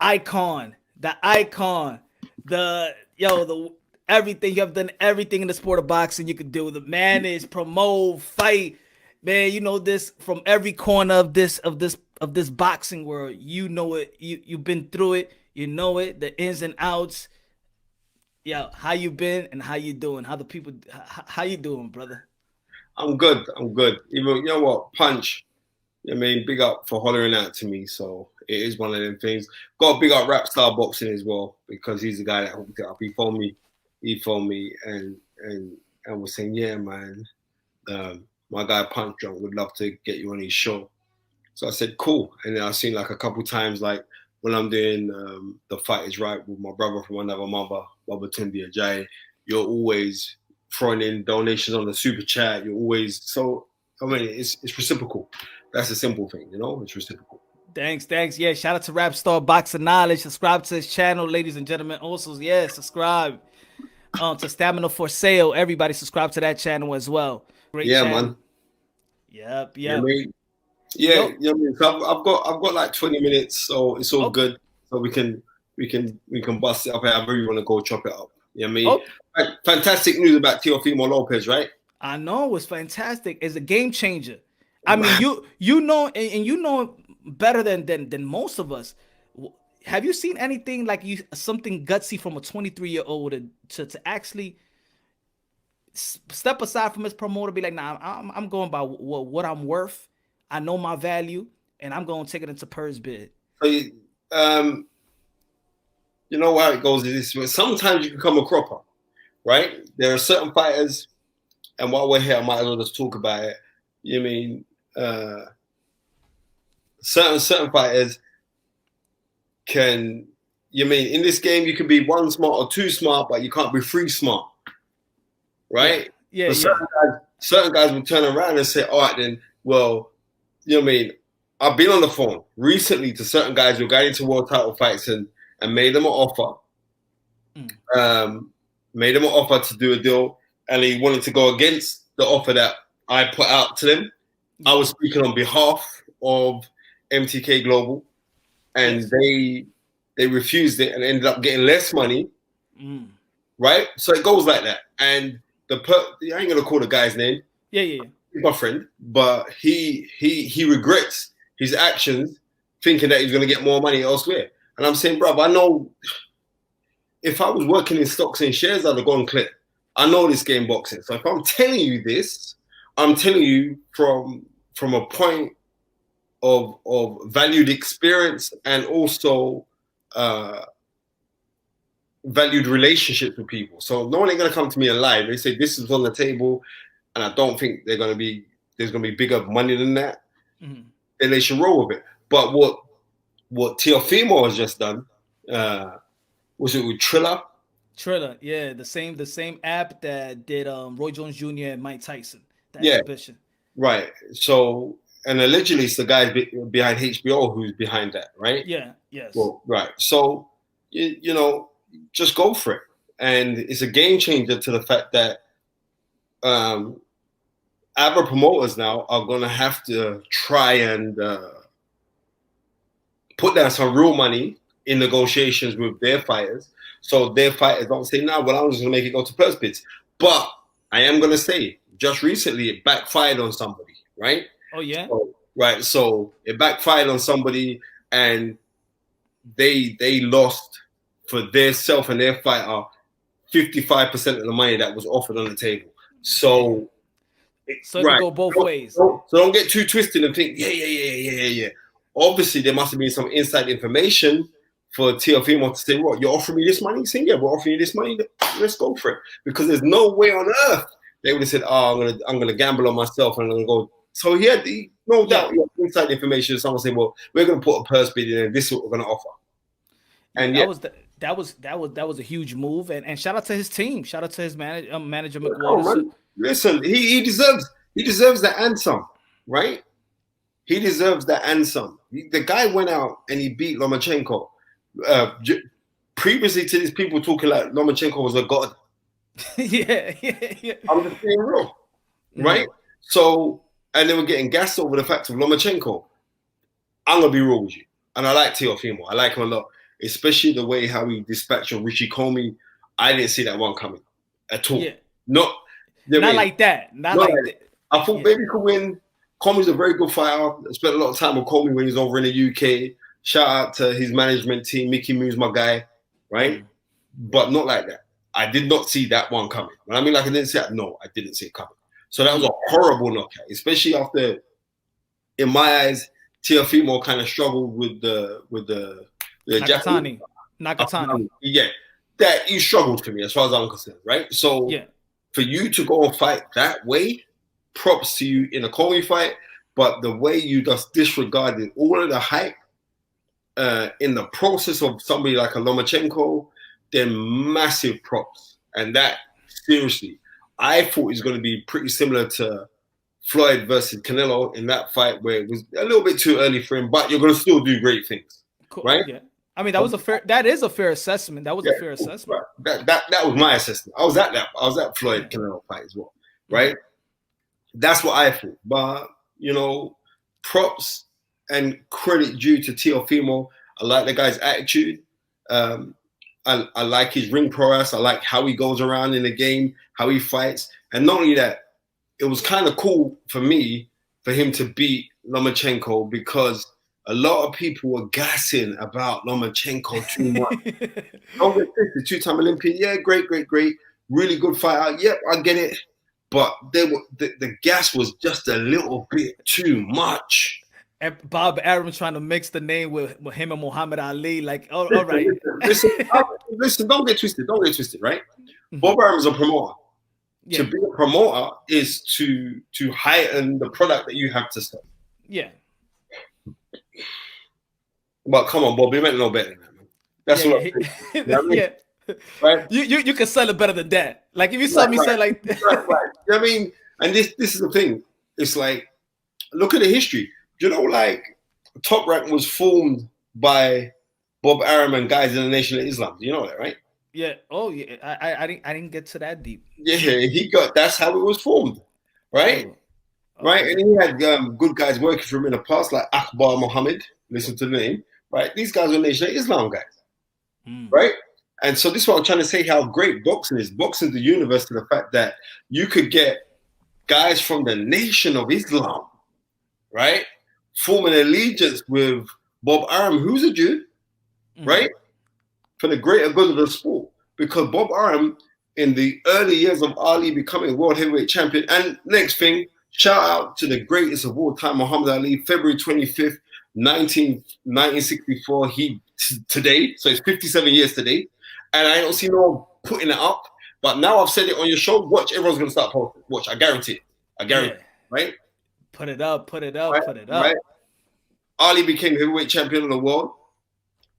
icon, the everything you have done, everything in the sport of boxing you could do. The manage, promote, fight, man. You know this from every corner of this boxing world. You know it. You've been through it. You know it. The ins and outs. Yeah, how you been and how you doing? How the people? How you doing, brother? I'm good. I'm good. Even you know what, Punch. I mean, big up for hollering out to me. So it is one of them things. Got a big up Rap Star Boxing as well because he's the guy that hooked it up. He phoned me and was saying, yeah, man, my guy Punch Drunk would love to get you on his show. So I said, cool. And then I've seen like a couple times, like when I'm doing The Fight Is Right with my brother from another mother, Baba Tundi Ajayi, you're always throwing in donations on the super chat. You're always so. I mean, it's reciprocal. That's a simple thing, you know. It's reciprocal. Thanks. Yeah, shout out to Rap Star Boxing Knowledge. Subscribe to his channel, ladies and gentlemen. Also, yeah, subscribe to Stamina for Sale. Everybody subscribe to that channel as well. Great Yeah, channel. man. Yep. You know what I mean? Yeah, Nope. you know what I mean? So I've got like 20 minutes, so it's all Okay. good. So we can bust it up. I really want to go chop it up. You know what I mean? Oh, Right, fantastic news about Teofimo Lopez, right? I know it's fantastic. It's a game changer. I mean, Man, you know, and you know better than most of us. Have you seen anything like you something gutsy from a 23-year-old to actually step aside from his promoter, be like, nah, I'm going by what I'm worth. I know my value, and I'm going to take it into purse bid. so you know how it goes is this. Sometimes you can come a cropper, right? There are certain fighters, and while we're here, I might as well just talk about it. You know what I mean? Certain fighters can. You mean in this game you can be one smart or two smart, but you can't be three smart, right? Yeah. But certain guys will turn around and say, "All right, then, well, you know what I mean? I've been on the phone recently to certain guys who got into world title fights and made them an offer. Made them an offer to do a deal, and he wanted to go against the offer that I put out to them. I was speaking on behalf of MTK Global, and they refused it and ended up getting less money, right? So it goes like that. And I ain't gonna call the guy's name. Yeah. He's my friend, but he regrets his actions, thinking that he's gonna get more money elsewhere. And I'm saying, bro, I know if I was working in stocks and shares, I'd have gone clear. I know this game boxing. So if I'm telling you this, I'm telling you from a point of valued experience and also valued relationships with people. So no one ain't gonna come to me and lie. They say this is on the table, and I don't think there's gonna be bigger money than that. Then they should roll with it. But what Teofimo has just done, was it with Triller? Triller, yeah, the same app that did Roy Jones Jr. and Mike Tyson, the Yeah, exhibition. right. So, and allegedly it's the guy behind HBO who's behind that, right? Yeah, yes. Well, right. So, you know, just go for it. And it's a game changer to the fact that other promoters now are going to have to try and put down some real money in negotiations with their fighters. So their fighters don't say, no, well, I'm just going to make it go to purse bids. But I am going to say, just recently, it backfired on somebody, right? Oh, yeah? So it backfired on somebody, and they lost for their self and their fighter 55% of the money that was offered on the table. So it can go both ways. So don't get too twisted and think, yeah. Obviously, there must have been some inside information for Teofimo to say, what, you're offering me this money? Saying, yeah, we're offering you this money. Let's go for it. Because there's no way on earth they would have said, oh, I'm gonna gamble on myself and I'm gonna go. So he had no doubt inside information. Someone said, well, we're gonna put a purse bid in and this is what we're gonna offer. And that was a huge move, and shout out to his team. Shout out to his manager McWaters. Listen, he deserves that and some, right? He deserves that and some. The guy went out and he beat Lomachenko. Previously to this, people talking like Lomachenko was a god. yeah. I'm just being real, right? So, and they were getting gassed over the fact of Lomachenko. I'm gonna be real with you, and I like Teofimo. I like him a lot. especially the way how he dispatched of Richie Comey. I didn't see that one coming at all. Yeah. Not, you know what I Not mean? like that. Not Not like like that. I thought Yeah. Baby could win. Comey's a very good fighter. I spent a lot of time with Comey when he's over in the UK. Shout out to his management team. Mickey Moo's my guy, right? But not like that. I did not see that one coming. When I mean like I didn't see it, no, I didn't see it coming. So that was a horrible knockout, especially after, in my eyes, Teofimo kind of struggled with the Nakatani. Yeah, that he struggled for me as far as I'm concerned, right? So Yeah. for you to go and fight that way, props to you in a Comey fight, but the way you just disregarded all of the hype in the process of somebody like a Lomachenko, then massive props. And that, seriously, I thought it was going to be pretty similar to Floyd versus Canelo in that fight, where it was a little bit too early for him, but you're going to still do great things, Cool. right? Yeah. I mean, that is a fair assessment. That was a fair assessment. Right. That was my assessment. I was at Floyd Canelo fight as well, right? That's what I thought. But, you know, props and credit due to Teofimo. I like the guy's attitude. I like his ring prowess. I like how he goes around in the game, how he fights. And not only that, it was kind of cool for me for him to beat Lomachenko, because a lot of people were gassing about Lomachenko too much. Don't get twisted, two-time Olympian. Yeah, great. Really good fighter. Yep, I get it. But the gas was just a little bit too much. And Bob Arum trying to mix the name with him and Muhammad Ali. Like, all right. Listen, don't get twisted, right? Bob Arum is a promoter. Yeah. To be a promoter is to heighten the product that you have to sell. Yeah. But come on, Bob, you meant no better than that, man. That's what I'm saying. You know what I mean? Yeah. Right? You can sell it better than that. Like if you saw me say like right. You know what I mean? And this is the thing. It's like, look at the history. You know, like Top Rank was formed by Bob Arum and guys in the Nation of Islam. You know that, right? Yeah. Oh yeah. I didn't get to that deep. Yeah, that's how it was formed. Right? Oh. Right? And he had good guys working for him in the past, like Akbar Muhammad. Listen to the name. Right? These guys were Nation of Islam guys. Right? And so this is what I'm trying to say, how great boxing is. Boxing is the universe, to the fact that you could get guys from the Nation of Islam, right, forming allegiance with Bob Arum, who's a Jew, right, for the greater good of the sport. Because Bob Arum, in the early years of Ali becoming world heavyweight champion, and next thing, shout out to the greatest of all time, Muhammad Ali, February 25th, 1964, today, so it's 57 years today, and I don't see no one putting it up, but now I've said it on your show, watch, everyone's going to start posting. Watch, I guarantee it, right? Put it up. Right? Ali became heavyweight champion of the world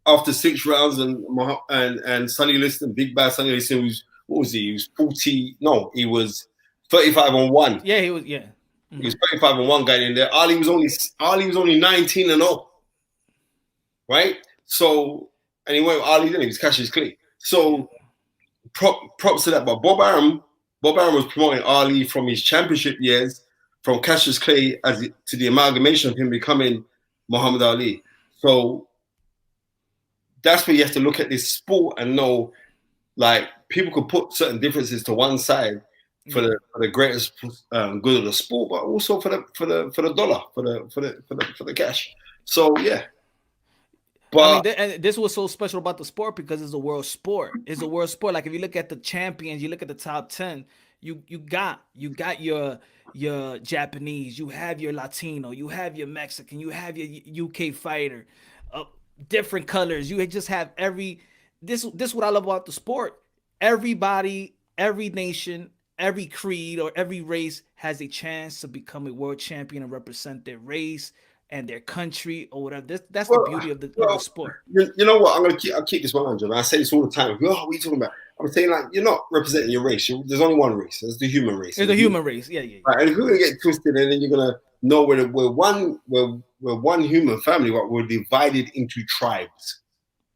after 6 rounds, and Sonny Liston, big bad Sonny Liston, what was he? He was 40, no, he was 35-1. Yeah, he was, yeah. He was 35-1 guy in there. Ali was only 19-0, right? So, and he went with Ali, then he was Cassius Clay. So, props to that. But Bob Arum was promoting Ali from his championship years, from Cassius Clay to the amalgamation of him becoming Muhammad Ali. So that's where you have to look at this sport and know, like, people could put certain differences to one side for the greatest good of the sport, but also for the dollar, for the cash. So yeah. But I mean, and this was so special about the sport because it's a world sport. It's a world sport. Like if you look at the champions, you look at the top 10, you got your Japanese, you have your Latino, you have your Mexican, you have your UK fighter, different colors. You just have this is what I love about the sport. Everybody, every nation, every creed or every race has a chance to become a world champion and represent their race and their country or whatever. That's the beauty of the sport. You know what? I'll keep this 100. I say this all the time. Oh, what are you talking about? I'm saying, like, you're not representing your race. There's only one race. There's the human race. There's the human race. Yeah. Right, and if you're gonna get twisted, and then you're gonna know we're one human family, but we're divided into tribes.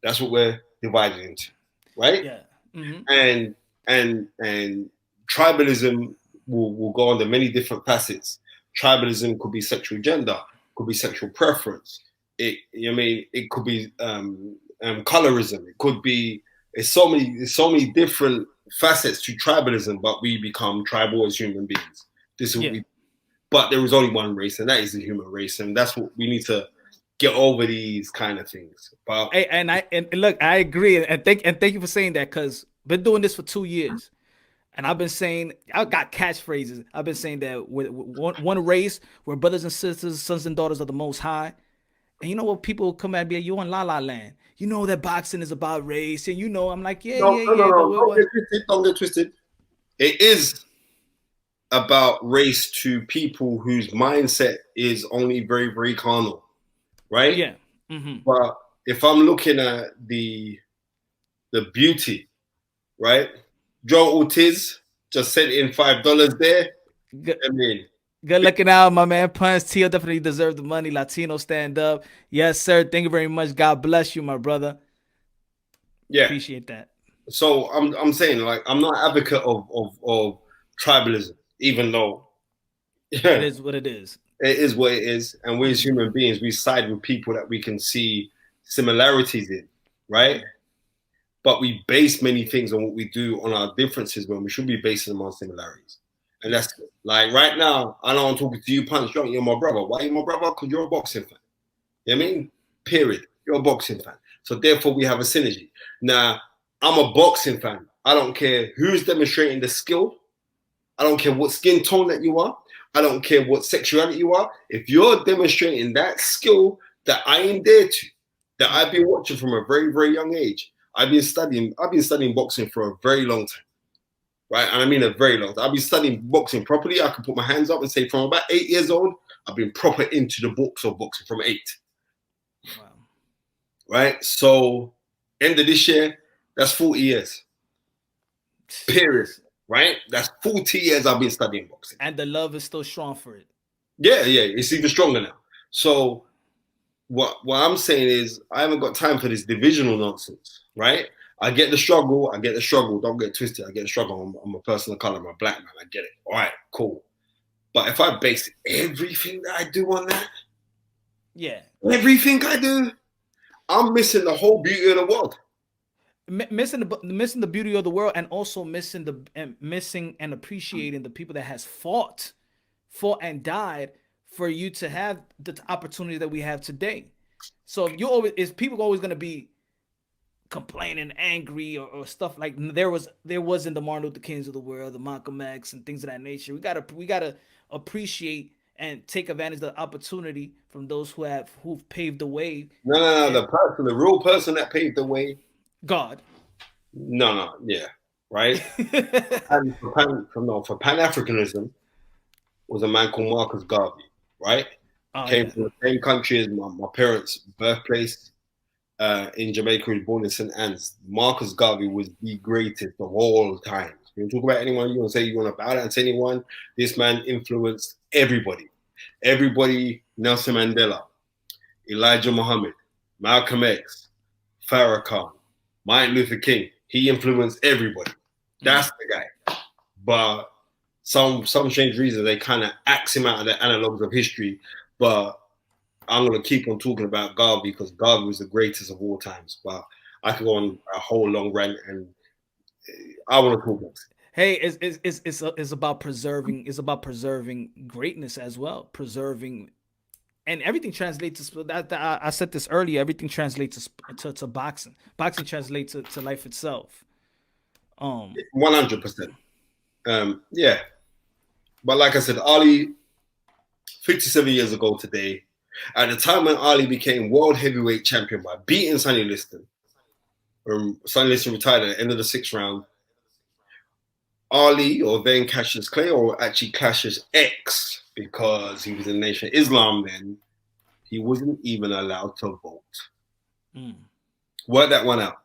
That's what we're divided into, right? Yeah. And tribalism will go under many different facets. Tribalism could be sexual gender, could be sexual preference. It could be colorism. It could be. It's so many different facets to tribalism, but we become tribal as human beings. This is what we. But there is only one race, and that is the human race, and that's what we need to get over these kind of things. But hey, and look, I agree, and thank you for saying that, because been doing this for 2 years, and I've been saying, I got catchphrases. I've been saying that with one race, we're brothers and sisters, sons and daughters of the Most High. And you know what? People come at me, you on La La Land. You know that boxing is about race, and I'm like, yeah. Don't get twisted. It is about race to people whose mindset is only very, very carnal, right? Yeah. But if I'm looking at the beauty, right? Joe Ortiz just sent in $5 there. Good looking out, my man. Punch Tio definitely deserve the money. Latino stand up. Yes, sir. Thank you very much. God bless you, my brother. Yeah. Appreciate that. So I'm saying, like, I'm not an advocate of tribalism, even though it is what it is. It is what it is. And we as human beings, we side with people that we can see similarities in, right? But we base many things on what we do on our differences when we should be basing them on similarities. And that's like right now, I know I'm talking to you, Punch. You're my brother. Why are you my brother? Because you're a boxing fan. You know what I mean? Period. You're a boxing fan. So therefore, we have a synergy. Now, I'm a boxing fan. I don't care who's demonstrating the skill. I don't care what skin tone that you are. I don't care what sexuality you are. If you're demonstrating that skill that I am there to, that I've been watching from a very, very young age. I've been studying boxing for a very long time. Right? And I mean a very long time. I've been studying boxing properly. I can put my hands up and say from about 8 years old, I've been proper into the books of boxing from 8. Wow. Right? So end of this year, that's 40 years. Period. Right? That's 40 years I've been studying boxing. And the love is still strong for it. Yeah. It's even stronger now. So what I'm saying is I haven't got time for this divisional nonsense, right? I get the struggle. Don't get twisted. I get the struggle. I'm a person of color. I'm a black man. I get it. All right, cool. But if I base everything that I do on that, everything I do, I'm missing the whole beauty of the world. Missing the beauty of the world, and also missing and appreciating the people that has fought and died for you to have the opportunity that we have today. So if people always going to be complaining, angry, or stuff like there was in the Martin Luther Kings of the world, the Malcolm X, and things of that nature. We gotta appreciate and take advantage of the opportunity from those who've paved the way. No, the real person that paved the way. God. No, yeah, right. And for Pan-Africanism was a man called Marcus Garvey, right? Came from the same country as my parents' birthplace. In Jamaica, he was born in St. Anne's. Marcus Garvey was the greatest of all time. You talk about anyone, you want to say you want to bow down to anyone. This man influenced everybody. Nelson Mandela, Elijah Muhammad, Malcolm X, Farrakhan, Martin Luther King. He influenced everybody. That's the guy. But some strange reason they kind of axe him out of the analogues of history. But I'm going to keep on talking about Garvey because Garvey was the greatest of all times. But I could go on a whole long rant, and I want to talk about it. Hey, it's about preserving. It's about preserving greatness as well. Preserving, and everything translates to that. I said this earlier. Everything translates to boxing. Boxing translates to life itself. 100%. Yeah, but like I said, Ali, 57 years ago today. At the time when Ali became world heavyweight champion by beating Sonny Liston, Sonny Liston retired at the end of the 6th round. Ali, or then Cassius Clay, or actually Cassius X, because he was in the Nation of Islam then, he wasn't even allowed to vote. Work that one out,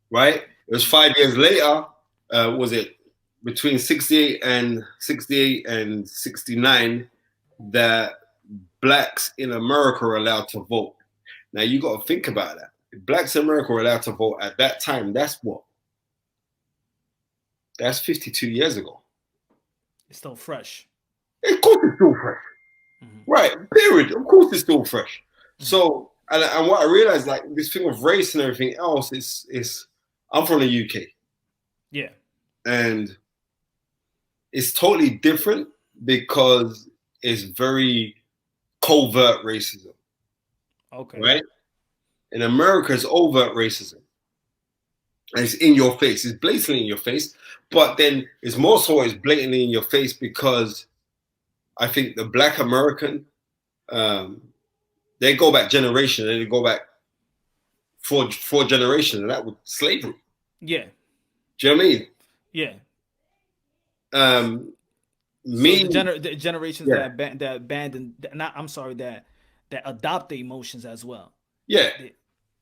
right? It was 5 years later, was it between 68 and 69, that blacks in America are allowed to vote. Now you got to think about that. If blacks in America were allowed to vote at that time, that's what? That's 52 years ago. It's still fresh. Of course it's still fresh. Right, period. Of course it's still fresh. So And what I realized, like this thing of race and everything else, is I'm from the UK, Yeah. and it's totally different because it's very covert racism. Okay. Right? In America, it's overt racism. And it's in your face. It's blatantly in your face. But then it's more so it's blatantly in your face because I think the Black American, they go back generation and they go back four generations, and that was slavery. Yeah. Do you know what I mean? Yeah. Me, so the generations yeah. that abandon, that adopt the emotions as well. Yeah.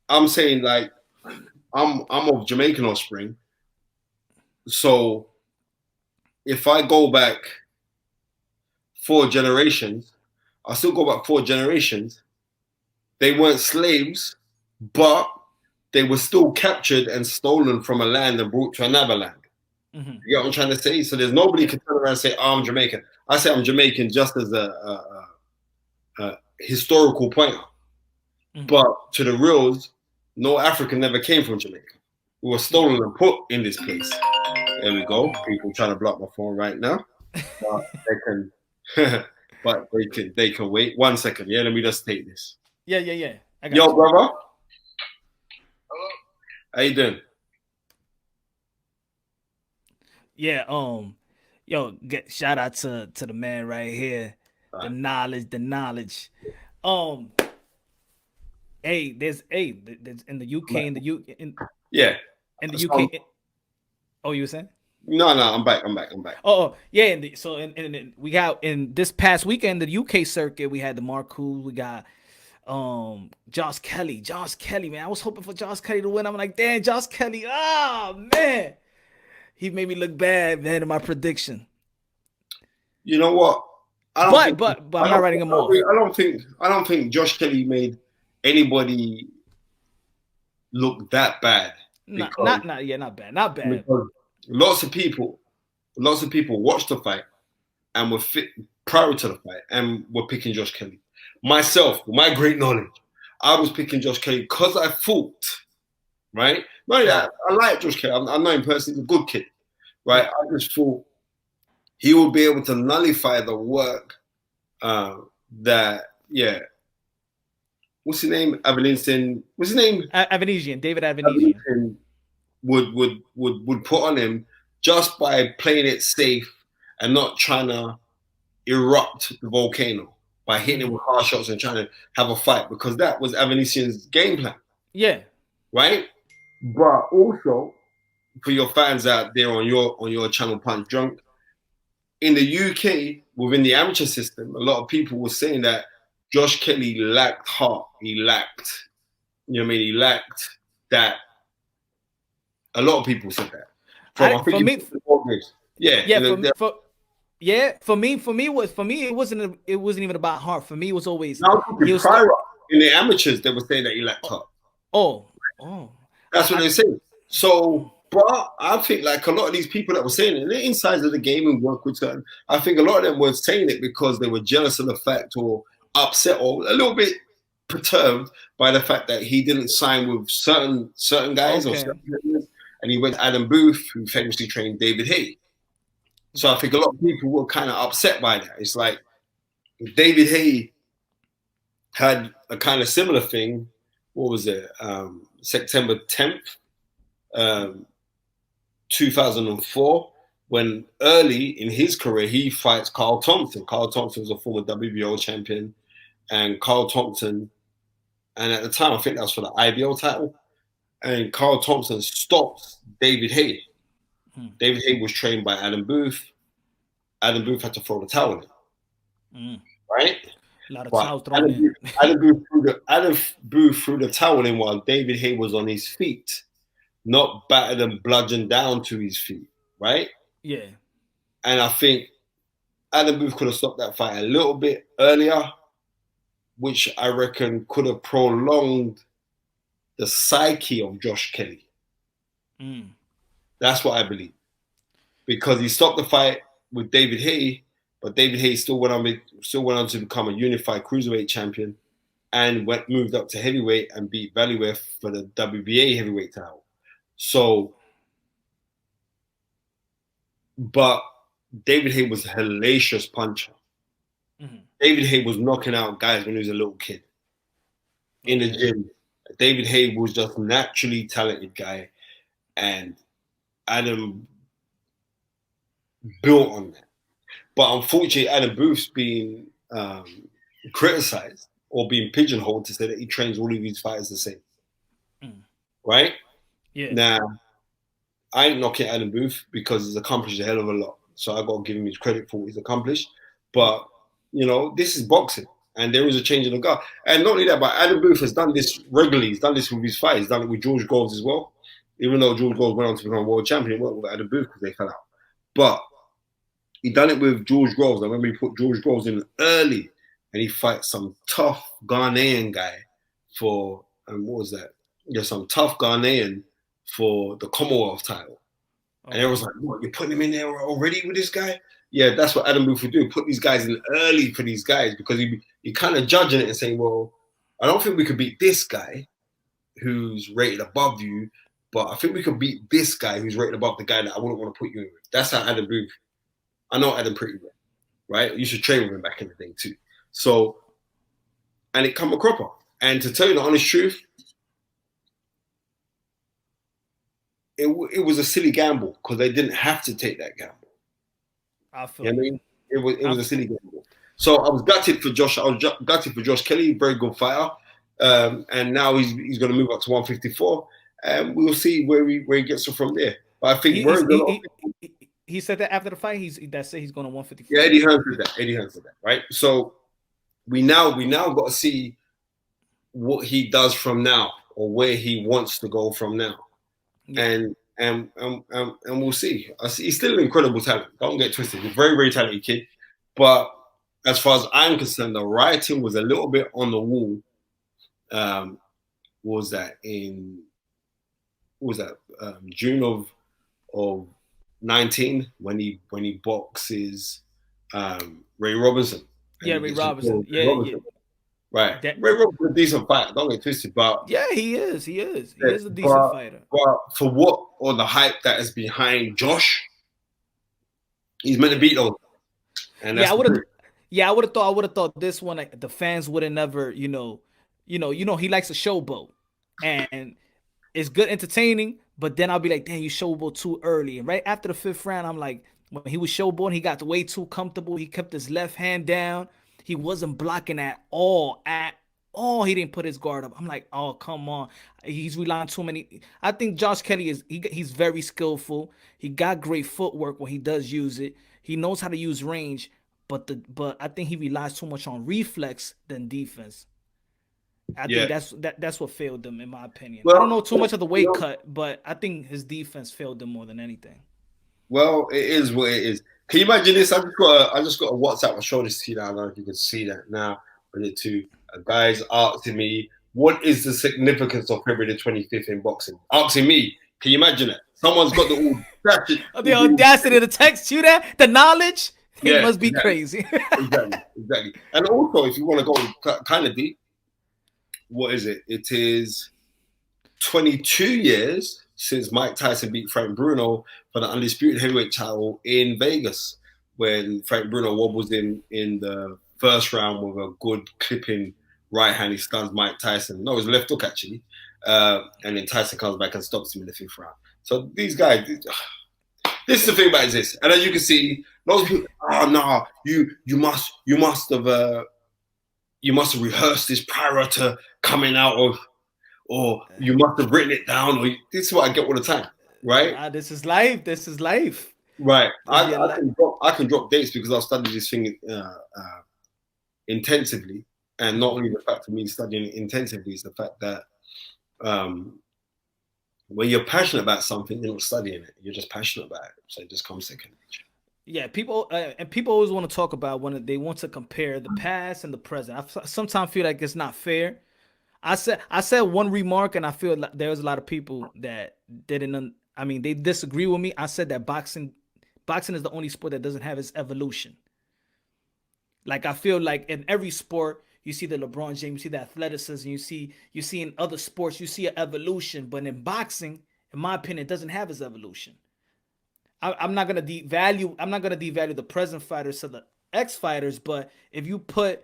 I'm saying like I'm of Jamaican offspring. So if I go back 4 generations, I still go back 4 generations. They weren't slaves, but they were still captured and stolen from a land and brought to another land. Mm-hmm. You get what I'm trying to say? So there's nobody can turn around and say, oh, I'm Jamaican. I say I'm Jamaican just as a historical pointer. Mm-hmm. But to the reals, no African never came from Jamaica. We were stolen and put in this place. There we go. People trying to block my phone right now. But they can but they can wait 1 second. Yeah, let me just take this. Yeah. I got you. Brother. Hello. How you doing? Yeah, shout out to the man right here. The knowledge. There's in the UK, in the UK. Oh, you were saying? No, I'm back. Oh, yeah. We got in this past weekend, the UK circuit, we had the Marcus, we got Josh Kelly, man. I was hoping for Josh Kelly to win. I'm like, damn, Josh Kelly. Oh, man. He made me look bad, man, in my prediction. You know what? But I'm not writing him off. I don't think Josh Kelly made anybody look that bad. Not bad. Lots of people watched the fight and were fit prior to the fight and were picking Josh Kelly. Myself, with my great knowledge, I was picking Josh Kelly because I thought, right? No, yeah, I like Josh Kelly. I know him personally. He's a good kid, right? I just thought he would be able to nullify the work that, yeah. What's his name? David Avanesian would put on him just by playing it safe and not trying to erupt the volcano by hitting him with hard shots and trying to have a fight, because that was Avanesian's game plan. Yeah. Right? But also, for your fans out there on your channel Punch Drunk, in the UK, within the amateur system, a lot of people were saying that Josh Kelly lacked heart. He lacked, you know what I mean? He lacked that. A lot of people said that. For me, it wasn't even about heart. For me, it was always in the amateurs they were saying that he lacked heart. Oh, that's what they say. So, but I think like a lot of these people that were saying it, the insides of the game and work with certain, I think a lot of them were saying it because they were jealous of the fact or upset or a little bit perturbed by the fact that he didn't sign with certain guys or certain players, and he went to Adam Booth, who famously trained David Haye. So I think a lot of people were kind of upset by that. It's like David Haye had a kind of similar thing. What was it? September 10th, 2004, when early in his career, he fights Carl Thompson. Carl Thompson was a former WBO champion, and Carl Thompson, and at the time, I think that was for the IBO title, and Carl Thompson stops David Haye. David Haye was trained by Adam Booth. Adam Booth had to throw the towel in. Right? A lot of towels thrown in. Adam Booth threw the towel in while David Haye was on his feet, not battered and bludgeoned down to his feet. Right? Yeah. And I think Adam Booth could have stopped that fight a little bit earlier, which I reckon could have prolonged the psyche of Josh Kelly. That's what I believe. Because he stopped the fight with David Haye, but David Haye still went on to become a unified cruiserweight champion. and moved up to heavyweight and beat Valleywear for the WBA heavyweight title. So, but David Haye was a hellacious puncher. Mm-hmm. David Haye was knocking out guys when he was a little kid in the gym. David Haye was just naturally talented guy, and Adam built on that. But unfortunately, Adam Booth's being criticized or being pigeonholed to say that he trains all of these fighters the same. Right? Yeah. Now, I ain't knocking Adam Booth because he's accomplished a hell of a lot. So I got to give him his credit for what he's accomplished. But, you know, this is boxing. And there is a change in the guard. And not only that, but Adam Booth has done this regularly. He's done this with his fights. He's done it with George Groves as well. Even though George Groves went on to become world champion, he worked with Adam Booth because they fell out. But he done it with George Groves. I remember he put George Groves in early, and he fights some tough Ghanaian guy for, what was that? Yeah, some tough Ghanaian for the Commonwealth title. And everyone's like, what, you're putting him in there already with this guy? Yeah, that's what Adam Booth would do. Put these guys in early for these guys because he kind of judging it and saying, well, I don't think we could beat this guy who's rated above you, but I think we could beat this guy who's rated above the guy that I wouldn't want to put you in with. That's how Adam Booth. I know Adam pretty well, right? You should train with him back in the day too. So, and it come a cropper. And to tell you the honest truth, it was a silly gamble because they didn't have to take that gamble. I feel. You know what I mean? It was a silly gamble. So I was gutted for Josh. I was gutted for Josh Kelly, very good fighter, and now he's going to move up to 154, and we'll see where he gets from there. But I think he said that after the fight, he's going to 154. Yeah, Eddie Hearn said that, right? So we now got to see what he does from now or where he wants to go from now. Yeah. And we'll see. He's still an incredible talent. Don't get twisted. He's a very, very talented kid. But as far as I'm concerned, the writing was a little bit on the wall. Was that June of 19 when he boxes Ray Robinson? Yeah, Ray Robinson. Yeah. Right. Ray Robinson's a decent fighter. Don't get twisted, but yeah, he is. He is a decent fighter. But for what or the hype that is behind Josh, he's meant to beat those. And that's I would have thought this one, like, the fans would have never, he likes a showboat, and it's good entertaining. But then I'll be like, damn, you showboat too early. And right after the 5th round, I'm like, when he was showboating, he got way too comfortable. He kept his left hand down. He wasn't blocking at all. He didn't put his guard up. I'm like, oh, come on. He's relying too many. I think Josh Kelly he's very skillful. He got great footwork when he does use it. He knows how to use range, but I think he relies too much on reflex than defense. I think that's what failed him, in my opinion. Well, I don't know too much of the weight cut, but I think his defense failed him more than anything. Well, it is what it is. Can you imagine this? I just got a WhatsApp. I'll show this to you now. I don't know if you can see that now. A guy's asking me, what is the significance of February the 25th in boxing? Asking me. Can you imagine that? Someone's got the audacity to text you that? The knowledge? It must be crazy. Exactly. And also, if you want to go kind of deep, what is it? It is 22 years since Mike Tyson beat Frank Bruno for the undisputed heavyweight title in Vegas, when Frank Bruno wobbles in the first round with a good clipping right hand. He stuns Mike Tyson. No, his left hook, actually. And then Tyson comes back and stops him in the 5th round. So these guys, this is the thing about this. And as you can see, those people, you must have rehearsed this prior to coming out of, or you must have written it down, or this is what I get all the time, right? This is life. Right. I can drop dates because I've studied this thing intensively, and not only the fact of me studying it intensively is the fact that when you're passionate about something, you're not studying it. You're just passionate about it, so it just comes second nature. Yeah, people always want to talk about when they want to compare the past and the present. I sometimes feel like it's not fair. I said one remark, and I feel like there's a lot of people that didn't. They disagree with me. I said that boxing is the only sport that doesn't have its evolution. Like, I feel like in every sport, you see the LeBron James, you see the athleticism, you see in other sports, you see an evolution. But in boxing, in my opinion, it doesn't have its evolution. I'm not gonna devalue. I'm not gonna devalue the present fighters to the ex fighters. But if you put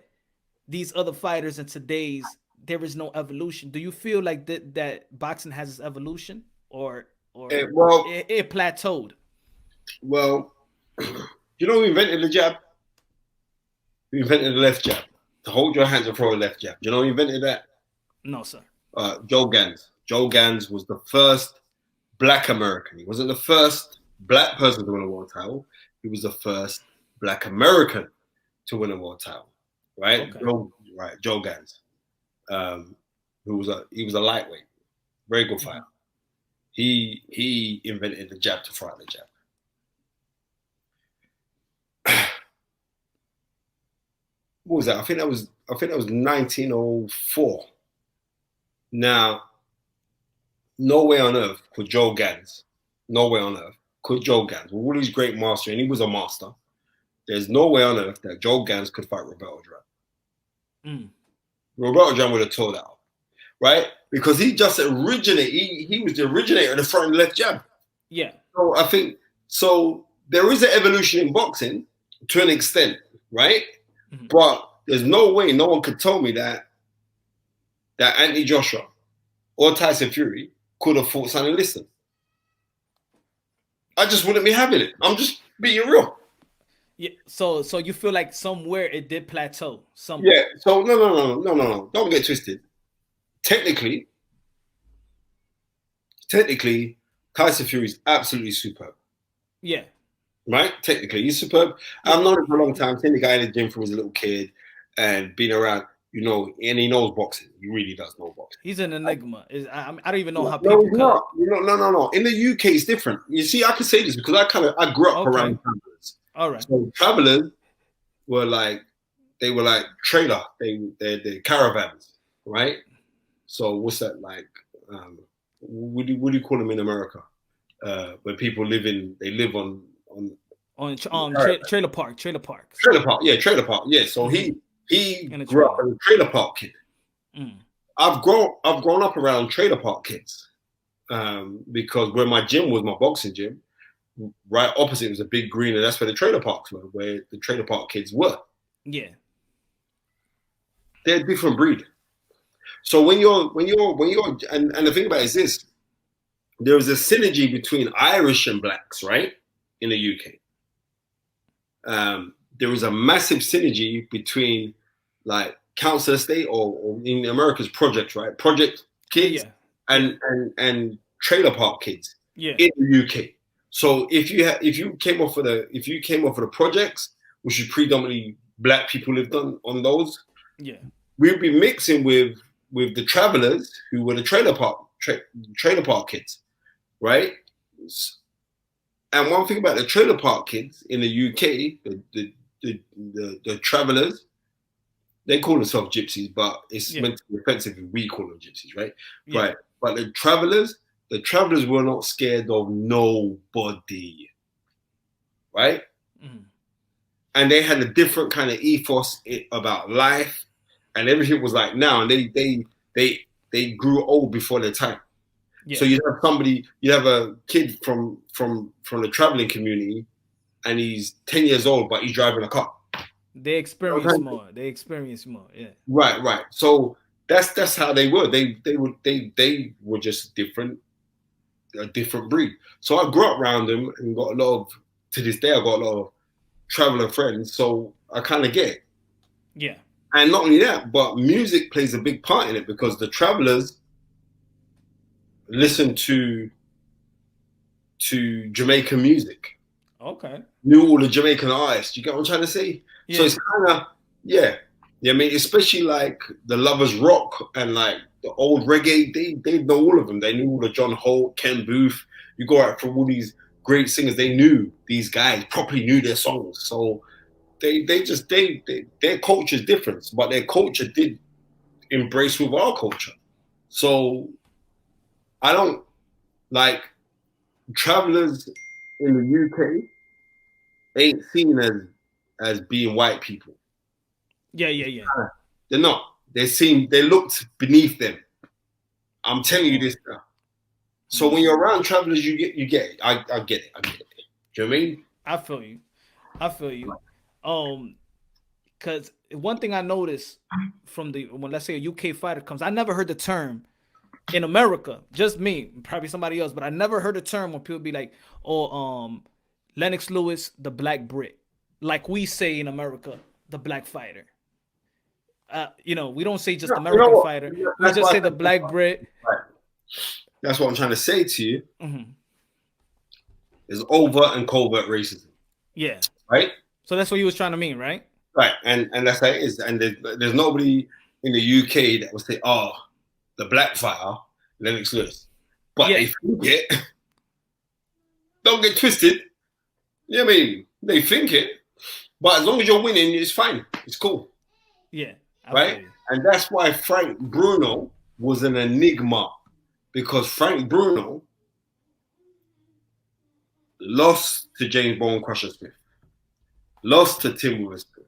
these other fighters in today's, there is no evolution. Do you feel like that boxing has its evolution, or Well, it plateaued? well, you know who invented the jab? Who invented the left jab? To hold your hands and throw a left jab. You know who invented that? No, sir. Joe Gans. Joe Gans was the first Black American. He wasn't the first Black person to win a world title. He was the first Black American to win a world title. Right? Okay. Joe Gans. He was a lightweight, very good fighter. He invented the jab to fight the jab. What was that? I think that was 1904. Now, no way on earth could Joe Gans, with all these great masters, and he was a master. There's no way on earth that Joe Gans could fight Roberto Duran. Roberto Duran would have tore that up, right? Because he just originated. He was the originator of the front and left jab. Yeah. So I think there is an evolution in boxing to an extent, right? Mm-hmm. But there's no way no one could tell me that Anthony Joshua or Tyson Fury could have fought Sonny Liston. I just wouldn't be having it. I'm just being real. Yeah. So you feel like somewhere it did plateau. Somewhere. Yeah. So no. Don't get twisted. Technically, Tyson Fury is absolutely superb. Yeah. Right? Technically, he's superb. I've known him for a long time. Seen the guy in the gym from as a little kid and been around, and he knows boxing. He really does know boxing. He's an enigma. I don't even know how people. No. In the UK, it's different. You see, I can say this because I grew up around travelers. All right. So travelers were like trailer. They're caravans, right? So what's that like? What do you call them in America? When people live on trailer park. Trailer park. Yeah. So he grew up as a trailer park kid. I've grown up around trailer park kids because where my gym was, my boxing gym, right opposite was a big green, and that's where the trailer parks were, where the trailer park kids were. Yeah, they're a different breed. So when you're and the thing about it is this, there is a synergy between Irish and blacks, right, in the UK. There is a massive synergy between like council estate or in America's projects, right? Project kids and trailer park kids in the UK. So if you came off of the projects, which is predominantly black people lived on those, we'd be mixing with the travelers who were the trailer park kids, right? And one thing about the trailer park kids in the UK, the travelers, they call themselves gypsies, but it's meant to be offensive if we call them gypsies, right? Yeah. Right. But the travelers were not scared of nobody, right? Mm. And they had a different kind of ethos about life, and everything was like now. And they grew old before their time. Yeah. So you have a kid from the traveling community, and he's 10 years old, but he's driving a car. They experience more. Yeah. Right. So that's how they were. They were just a different breed. So I grew up around them and to this day I got a lot of traveler friends. So I kind of get it. Yeah. And not only that, but music plays a big part in it because the travelers listen to Jamaican music. Okay. Knew all the Jamaican artists. You get what I'm trying to say? Yeah. So it's kind of, yeah. I mean, especially like the Lovers Rock and like the old reggae, they know all of them. They knew all the John Holt, Ken Booth. You go out from all these great singers. They knew these guys, properly knew their songs. So their culture is different, but their culture did embrace with our culture. So I don't like travelers in the UK ain't seen as being white people. Yeah. They're not. They looked beneath them. I'm telling you this now. So when you're around travelers, you get it. I get it. Do you know what I mean? I feel you. Because one thing I noticed from when let's say a UK fighter comes, I never heard the term in America, just me, probably somebody else, but I never heard the term when people be like, "Oh, Lennox Lewis, the Black Brit," like we say in America, the Black fighter. We don't say just American fighter. We just say the Black Brit. Right. That's what I'm trying to say to you. Mm-hmm. There's overt and covert racism. Yeah. Right. So that's what he was trying to mean, right? Right, and that's how it is. And there's nobody in the UK that will say, "Oh, the black fighter, Lennox Lewis," but they think it. Don't get twisted. You know what I mean? They think it, but as long as you're winning, it's fine. It's cool. Yeah. Right, and that's why Frank Bruno was an enigma, because Frank Bruno lost to James Bone Crusher Smith, lost to Tim Witherspoon.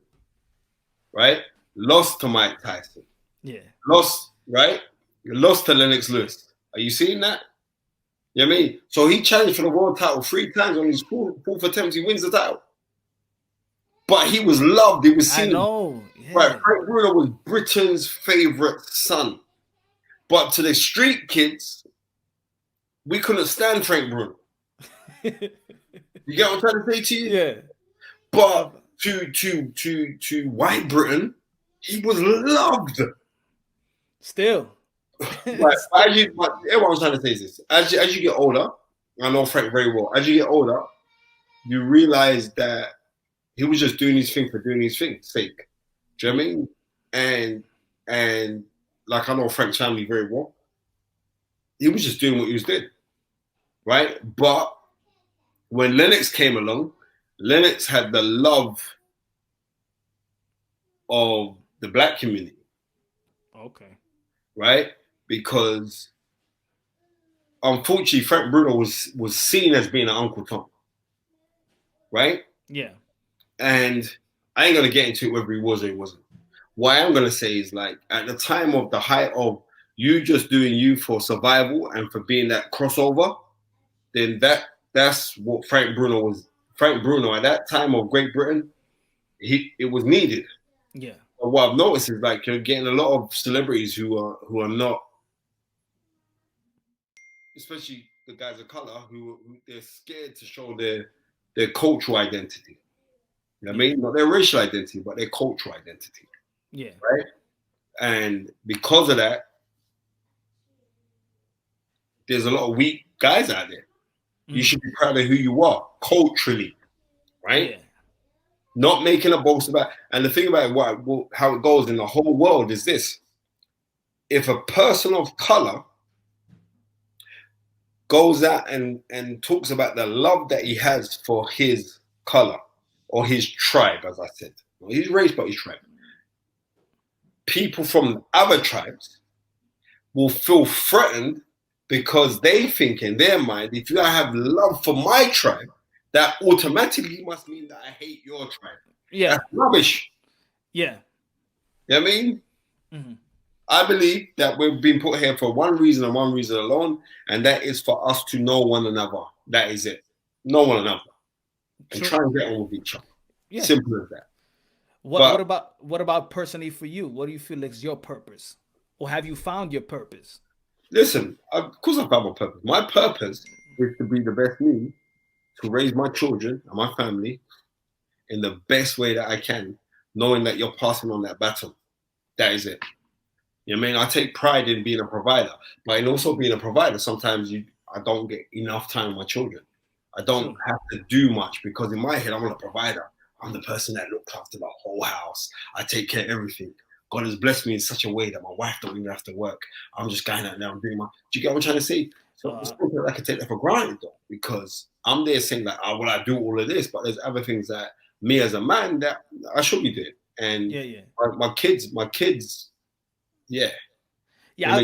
Right? Lost to Mike Tyson. Yeah. Lost to Lennox Lewis. Are you seeing that? You know what I mean? So he challenged for the world title 3 times on his fourth attempt. He wins the title. But he was loved. He was seen. I know. Yeah. Right. Frank Bruno was Britain's favorite son. But to the street kids, we couldn't stand Frank Bruno. You get what I'm trying to say to you? Yeah. But to white Britain, he was loved. Still. Right. Everyone's trying to say this. As you get older, I know Frank very well. As you get older, you realize that he was just doing his thing for doing his thing's sake. Do you know what I mean? And like I know Frank's family very well. He was just doing what he was doing. Right? But when Lennox came along, Lennox had the love of the black community. Okay. Right? Because unfortunately, Frank Bruno was seen as being an Uncle Tom. Right? Yeah. And I ain't going to get into it whether he was or he wasn't. What I am going to say is, like, at the time of the height of you just doing you for survival and for being that crossover, then that's what Frank Bruno was. Frank Bruno at that time of Great Britain, it was needed. Yeah. But what I've noticed is, like, you're getting a lot of celebrities who are not, especially the guys of color, who they're scared to show their cultural identity. You know what I mean? Not their racial identity, but their cultural identity. Yeah. Right? And because of that, there's a lot of weak guys out there. You should be proud of who you are culturally, right? Yeah. Not making a boast about. And the thing about how it goes in the whole world is this: if a person of color goes out and talks about the love that he has for his color or his tribe, as I said, not his race but his tribe, people from other tribes will feel threatened. Because they think in their mind, if you have love for my tribe, that automatically must mean that I hate your tribe. Yeah. That's rubbish. Yeah. You know what I mean? Mm-hmm. I believe that we've been put here for one reason and one reason alone, and that is for us to know one another. That is it. Know one another. And try and get on with each other. Yeah. Simple as that. What about personally for you? What do you feel is your purpose? Or have you found your purpose? Listen, of course I found my purpose. My purpose is to be the best me, to raise my children and my family in the best way that I can, knowing that you're passing on that baton. That is it. You know what I mean? I take pride in being a provider, but in also being a provider, sometimes I don't get enough time with my children. I don't have to do much because in my head, I'm not a provider. I'm the person that looks after the whole house. I take care of everything. God has blessed me in such a way that my wife don't even have to work. I'm just going out there and doing do you get what I'm trying to say? So I can take that for granted though, because I'm there saying like, oh, well, I do all of this, but there's other things that me as a man that I should be doing. And my kids, yeah. Yeah,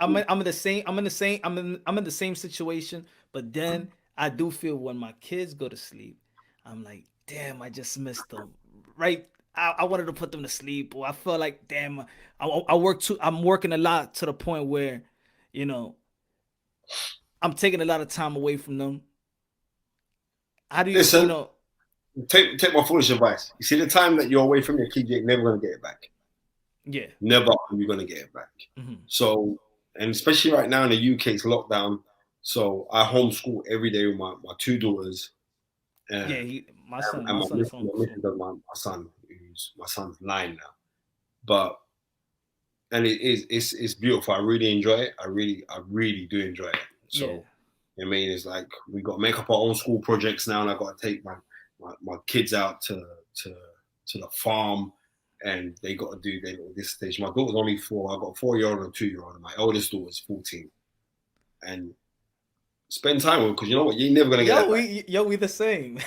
I'm in the same situation, but then I do feel when my kids go to sleep, I'm like, damn, I just missed them. Right I wanted to put them to sleep, or I felt like, damn, I work too. I'm working a lot to the point where, you know, I'm taking a lot of time away from them. How do you Listen, know? take my foolish advice. You see, the time that you're away from your kids, you're never gonna get it back. Yeah. Never are you gonna get it back. Hmm. So, and especially right now in the UK, it's lockdown. So I homeschool every day with my two daughters, Yeah. and, My son is my homeschooled. missus does my son, who's my son's 9 now. But and it's beautiful. I really enjoy it. I really do enjoy it. Yeah. So I mean, it's like we got to make up our own school projects now, and I got to take my kids out to to the farm, and they got to do their this stage. My daughter's only 4. I got a 4-year-old and a 2-year-old, and my oldest daughter's 14. And spend time with them because you know what, you're never gonna get that back. We the same.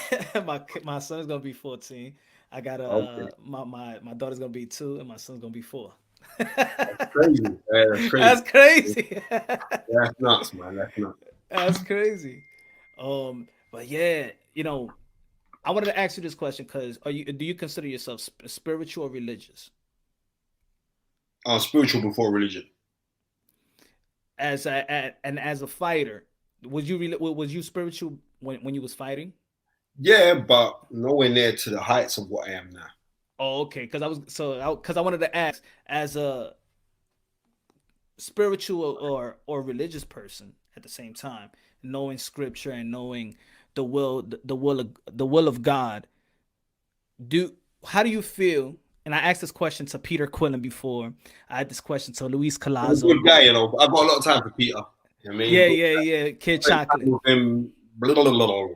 My son's gonna be 14. I got Okay, my daughter's gonna be 2, and my son's gonna be 4. crazy. Yeah, that's crazy. That's crazy. That's nuts, man. That's nuts. That's crazy. But yeah, I wanted to ask you this question because do you consider yourself spiritual or religious? Spiritual before religion. And as a fighter, was you spiritual when you was fighting? Yeah, but nowhere near to the heights of what I am now. Oh, okay. Because I wanted to ask, as a spiritual or religious person at the same time, knowing scripture and knowing the will of God, do how do you feel? And I asked this question to Peter Quillen before. I had this question to Luis He's a good Colazo. guy, you know. I've got a lot of time for Peter. I mean, Yeah, good yeah, yeah. Kid spent time Chocolate. with him. Blah, blah, blah, blah,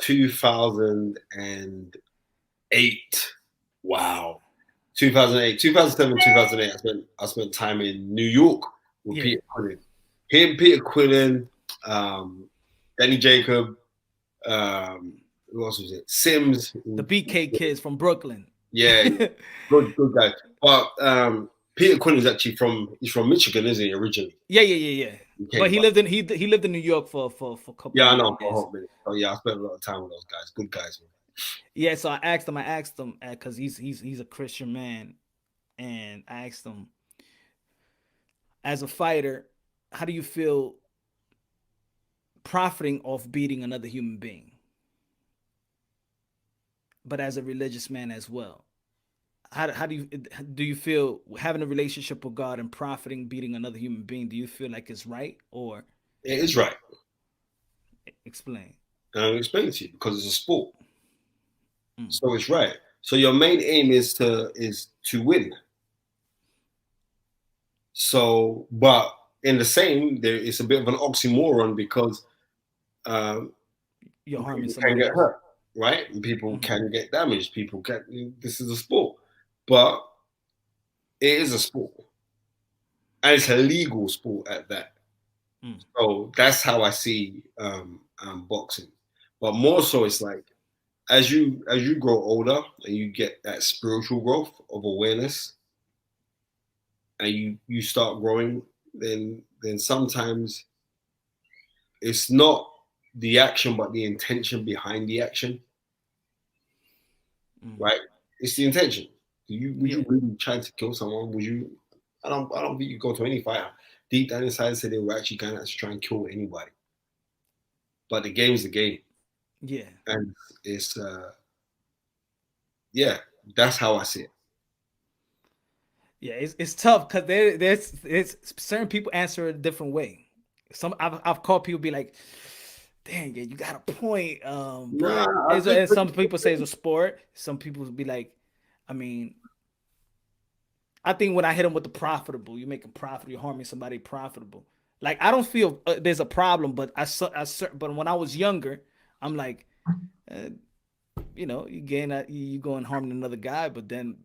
2008. Wow. 2008, 2007, 2008. I spent time in New York with Yeah, Peter Quillen. Him, Peter Quillen, Danny Jacob, who else was it? Sims. the BK kids from Brooklyn. Yeah, Yeah, good guy. But Peter Quinn is actually he's from Michigan, isn't he, originally? yeah, yeah, yeah. He But came back. he lived in New York for a couple Yeah, I of know, for a years. hot minute. So yeah, I spent a lot of time with those guys. Good guys, man. Yeah, so I asked him because he's a Christian man, and I asked him, as a fighter, how do you feel profiting off beating another human being? But as a religious man as well, how do you feel having a relationship with God and profiting beating another human being? Do you feel like it's right, or It is right. explain? And I'll explain it to you because it's a sport. Mm. So it's right. So your main aim is to win. So, but in the same, there is a bit of an oxymoron because um, You're harming people can somebody get else. hurt, right? And people Hmm. can get damaged. People can. This is a sport, but it is a sport, and it's a legal sport at that. Mm. So that's how I see boxing. But more so, it's like as you grow older and you get that spiritual growth of awareness, and you start growing, then sometimes it's not the action, but the intention behind the action, Mm. right? It's the intention. Would Yeah, you really try to kill someone? Would you? I don't think you go to any fighter deep down inside and say they were actually going to try and kill anybody. But the game's the game, yeah. and it's yeah, that's how I see it. Yeah, it's tough because there's certain people answer it a different way. I've called people be like, "Dang, yeah, you got a point." Nah, But and some people say it's a sport. Some people be like, I mean, I think when I hit them with the profitable, you make them profitable, you're harming somebody profitable. Like I don't feel there's a problem, but but when I was younger, I'm like, uh, you go and harming another guy, but then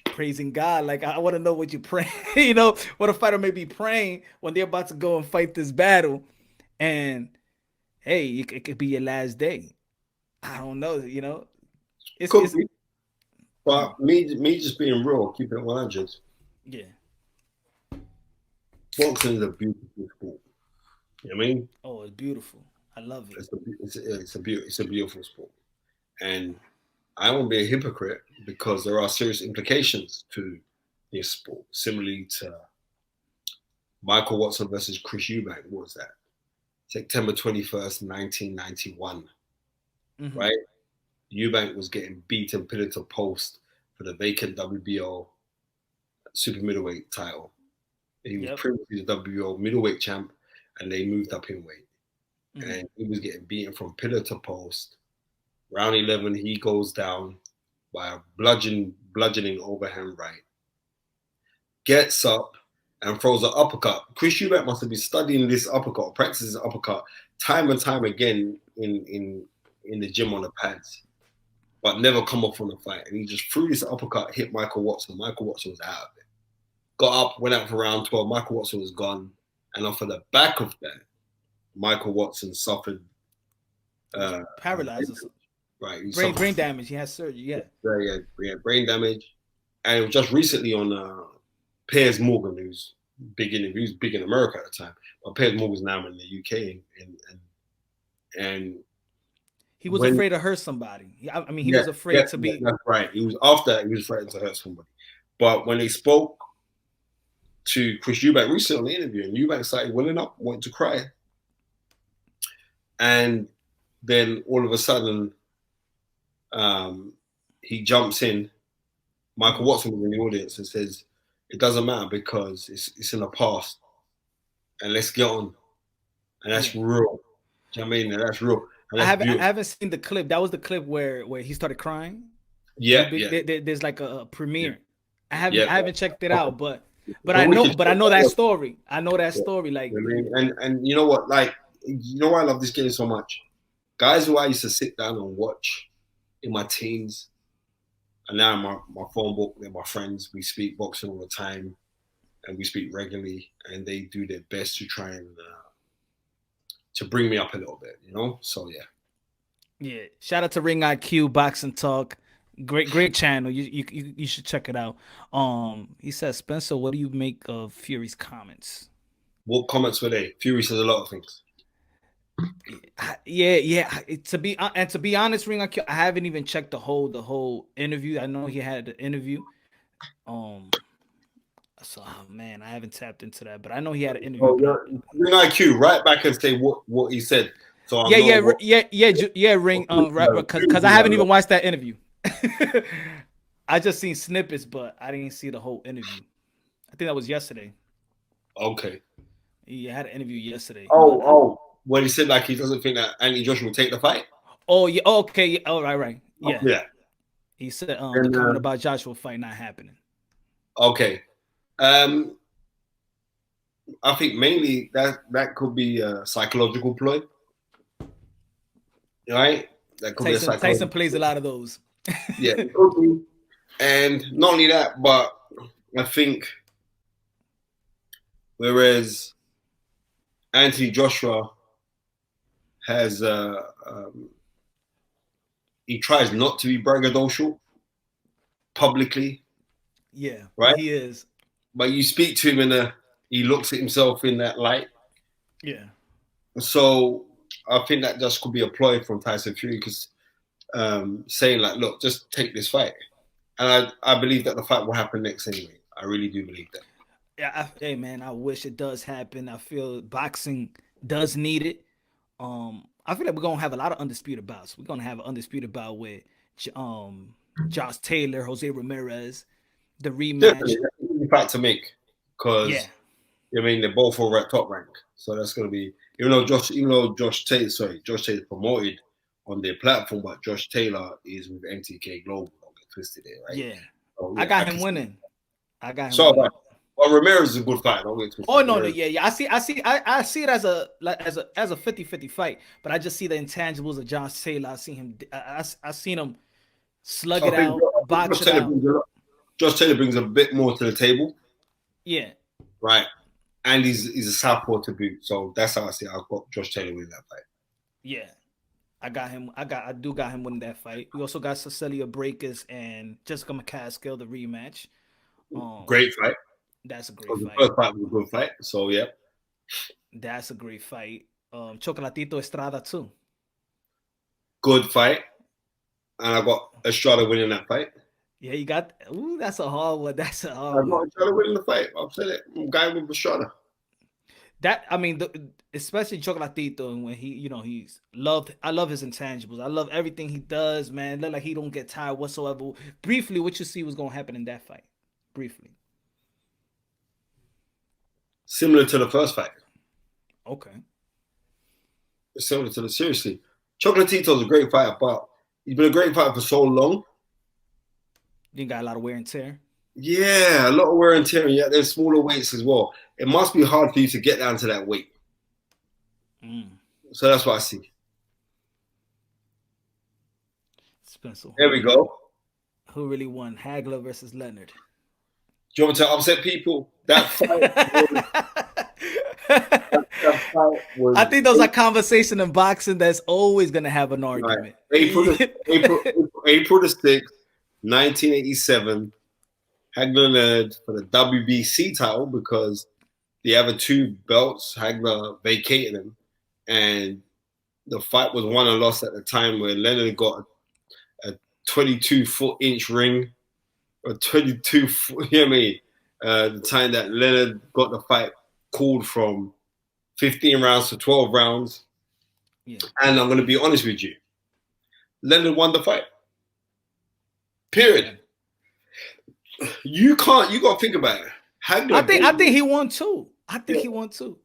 praising God. Like I want to know what you pray. What a fighter may be praying when they're about to go and fight this battle, and hey, it could be your last day. I don't know. could It's be, mm, but me just being real, keeping it 100. yeah. Boxing is a beautiful sport. You know what I mean? Oh, it's beautiful. I love it. It's a beautiful sport, and I won't be a hypocrite because there are serious implications to this sport. Similarly to Michael Watson versus Chris Eubank, what was that? September 21st, 1991, right? Eubank was getting beaten pillar to post for the vacant WBO super middleweight title. He was previously the WBO middleweight champ, and they moved up in weight. And he was getting beaten from pillar to post. Round 11, he goes down by a bludgeoning overhand right. Gets up and throws an uppercut. Chris Eubank must have been studying this uppercut, practicing this uppercut time and time again in the gym on the pads, but never come off from the fight. And he just threw this uppercut, hit Michael Watson. Michael Watson was out of it. Got up, went out for round 12. Michael Watson was gone. And off of the back of that, Michael Watson suffered paralyzed. Right. Brain damage. He had surgery. Yeah, brain damage. And it was just recently on Piers Morgan, who's big in America at the time. But Piers Morgan's now in the UK, and he was afraid to hurt somebody. I mean, he was afraid to be. That's right. He was threatened to hurt somebody. But when they spoke to Chris Eubank recently in the interview, and Eubank started welling up, wanting to cry, and then all of a sudden, he jumps in. Michael Watson was in the audience and says, "It doesn't matter because it's in the past, and let's get on." And that's real. Do you know what I mean? And that's real. And that's I haven't seen the clip. That was the clip where he started crying. Yeah, there's like a premiere. I haven't checked it out, but I know that story. I know that story. Like, and you know what? Like, you know why I love this game so much? Guys who I used to sit down and watch in my teens, and now my phone book, they're my friends. We speak boxing all the time, and we speak regularly, and they do their best to try and to bring me up a little bit, you know. So yeah. Shout out to Ring IQ Boxing Talk, great channel. You should check it out. He says, Spencer, what do you make of Fury's comments? What comments were they? Fury says a lot of things. Yeah. To be honest, Ring IQ, I haven't even checked the whole interview. I know he had the interview. So man, I haven't tapped into that, but I know he had an interview. Ring IQ, right back and say what he said. So Ring, right, because I haven't even watched that interview. I just seen snippets, but I didn't see the whole interview. I think that was yesterday. Okay. He had an interview yesterday. When he said like he doesn't think that Anthony Joshua will take the fight. Oh yeah. Okay. Yeah. Oh right. Yeah. Yeah. He said the comment about Joshua fight not happening. Okay. I think mainly that could be a psychological ploy. Right? That could be Tyson plays a lot of those. Yeah, it could be. And not only that, but I think whereas Anthony Joshua has he tries not to be braggadocial publicly. Yeah, right. He is. But you speak to him he looks at himself in that light. Yeah. So I think that just could be a ploy from Tyson Fury because saying like, look, just take this fight. And I believe that the fight will happen next anyway. I really do believe that. Yeah, hey man, I wish it does happen. I feel boxing does need it. I feel like we're gonna have a lot of undisputed bouts. We're gonna have an undisputed bout with Josh Taylor, Jose Ramirez, the rematch. Definitely, that's a fight to make because I mean they're both over at top rank, so that's gonna be even though Josh Taylor promoted on their platform, but Josh Taylor is with MTK Global. Don't get twisted there, right? Yeah, so, I got him winning. Well, Ramirez is a good fight. Don't get twisted. Oh no, yeah. I see it as a 50-50 fight, but I just see the intangibles of Josh Taylor. I seen him slug it out, box it out. Josh Taylor brings a bit more to the table. Yeah. Right. And he's a southpaw to boot. So that's how I see it. I've got Josh Taylor winning that fight. Yeah. I got him winning that fight. We also got Cecilia Breakers and Jessica McCaskill, the rematch. Great fight. That's a great fight. The first fight was a good fight. So yeah. That's a great fight. Chocolatito Estrada too. Good fight. And I got Estrada winning that fight. Yeah, you got. Ooh, that's a hard one. That's a hard I've one. got Estrada winning the fight. I've said it. I'm going with Estrada. That I mean, especially Chocolatito, and when he's loved. I love his intangibles. I love everything he does, man. Look like he don't get tired whatsoever. Briefly, what you see was gonna happen in that fight? Briefly. Similar to the first fight. Okay. Similar to the seriously. Chocolatito's a great fighter, but he's been a great fighter for so long. You got a lot of wear and tear. Yeah, a lot of wear and tear. Yeah, there's smaller weights as well. It must be hard for you to get down to that weight. So that's what I see. Spencer. There we go. Who really won? Hagler versus Leonard. Do you want me to upset people? That fight was I think those are conversations in boxing that's always gonna have an argument. Right. April the 6th, 1987. Hagler Leonard for the WBC title because the other two belts, Hagler vacated them. And the fight was won and lost at the time where Leonard got a 22-foot-inch ring, or 22 foot, you know what I mean? The time that Leonard got the fight called from 15 rounds to 12 rounds. Yeah. And I'm going to be honest with you. Leonard won the fight. Period. You got to think about it. Hagler, I think he won too. He won too.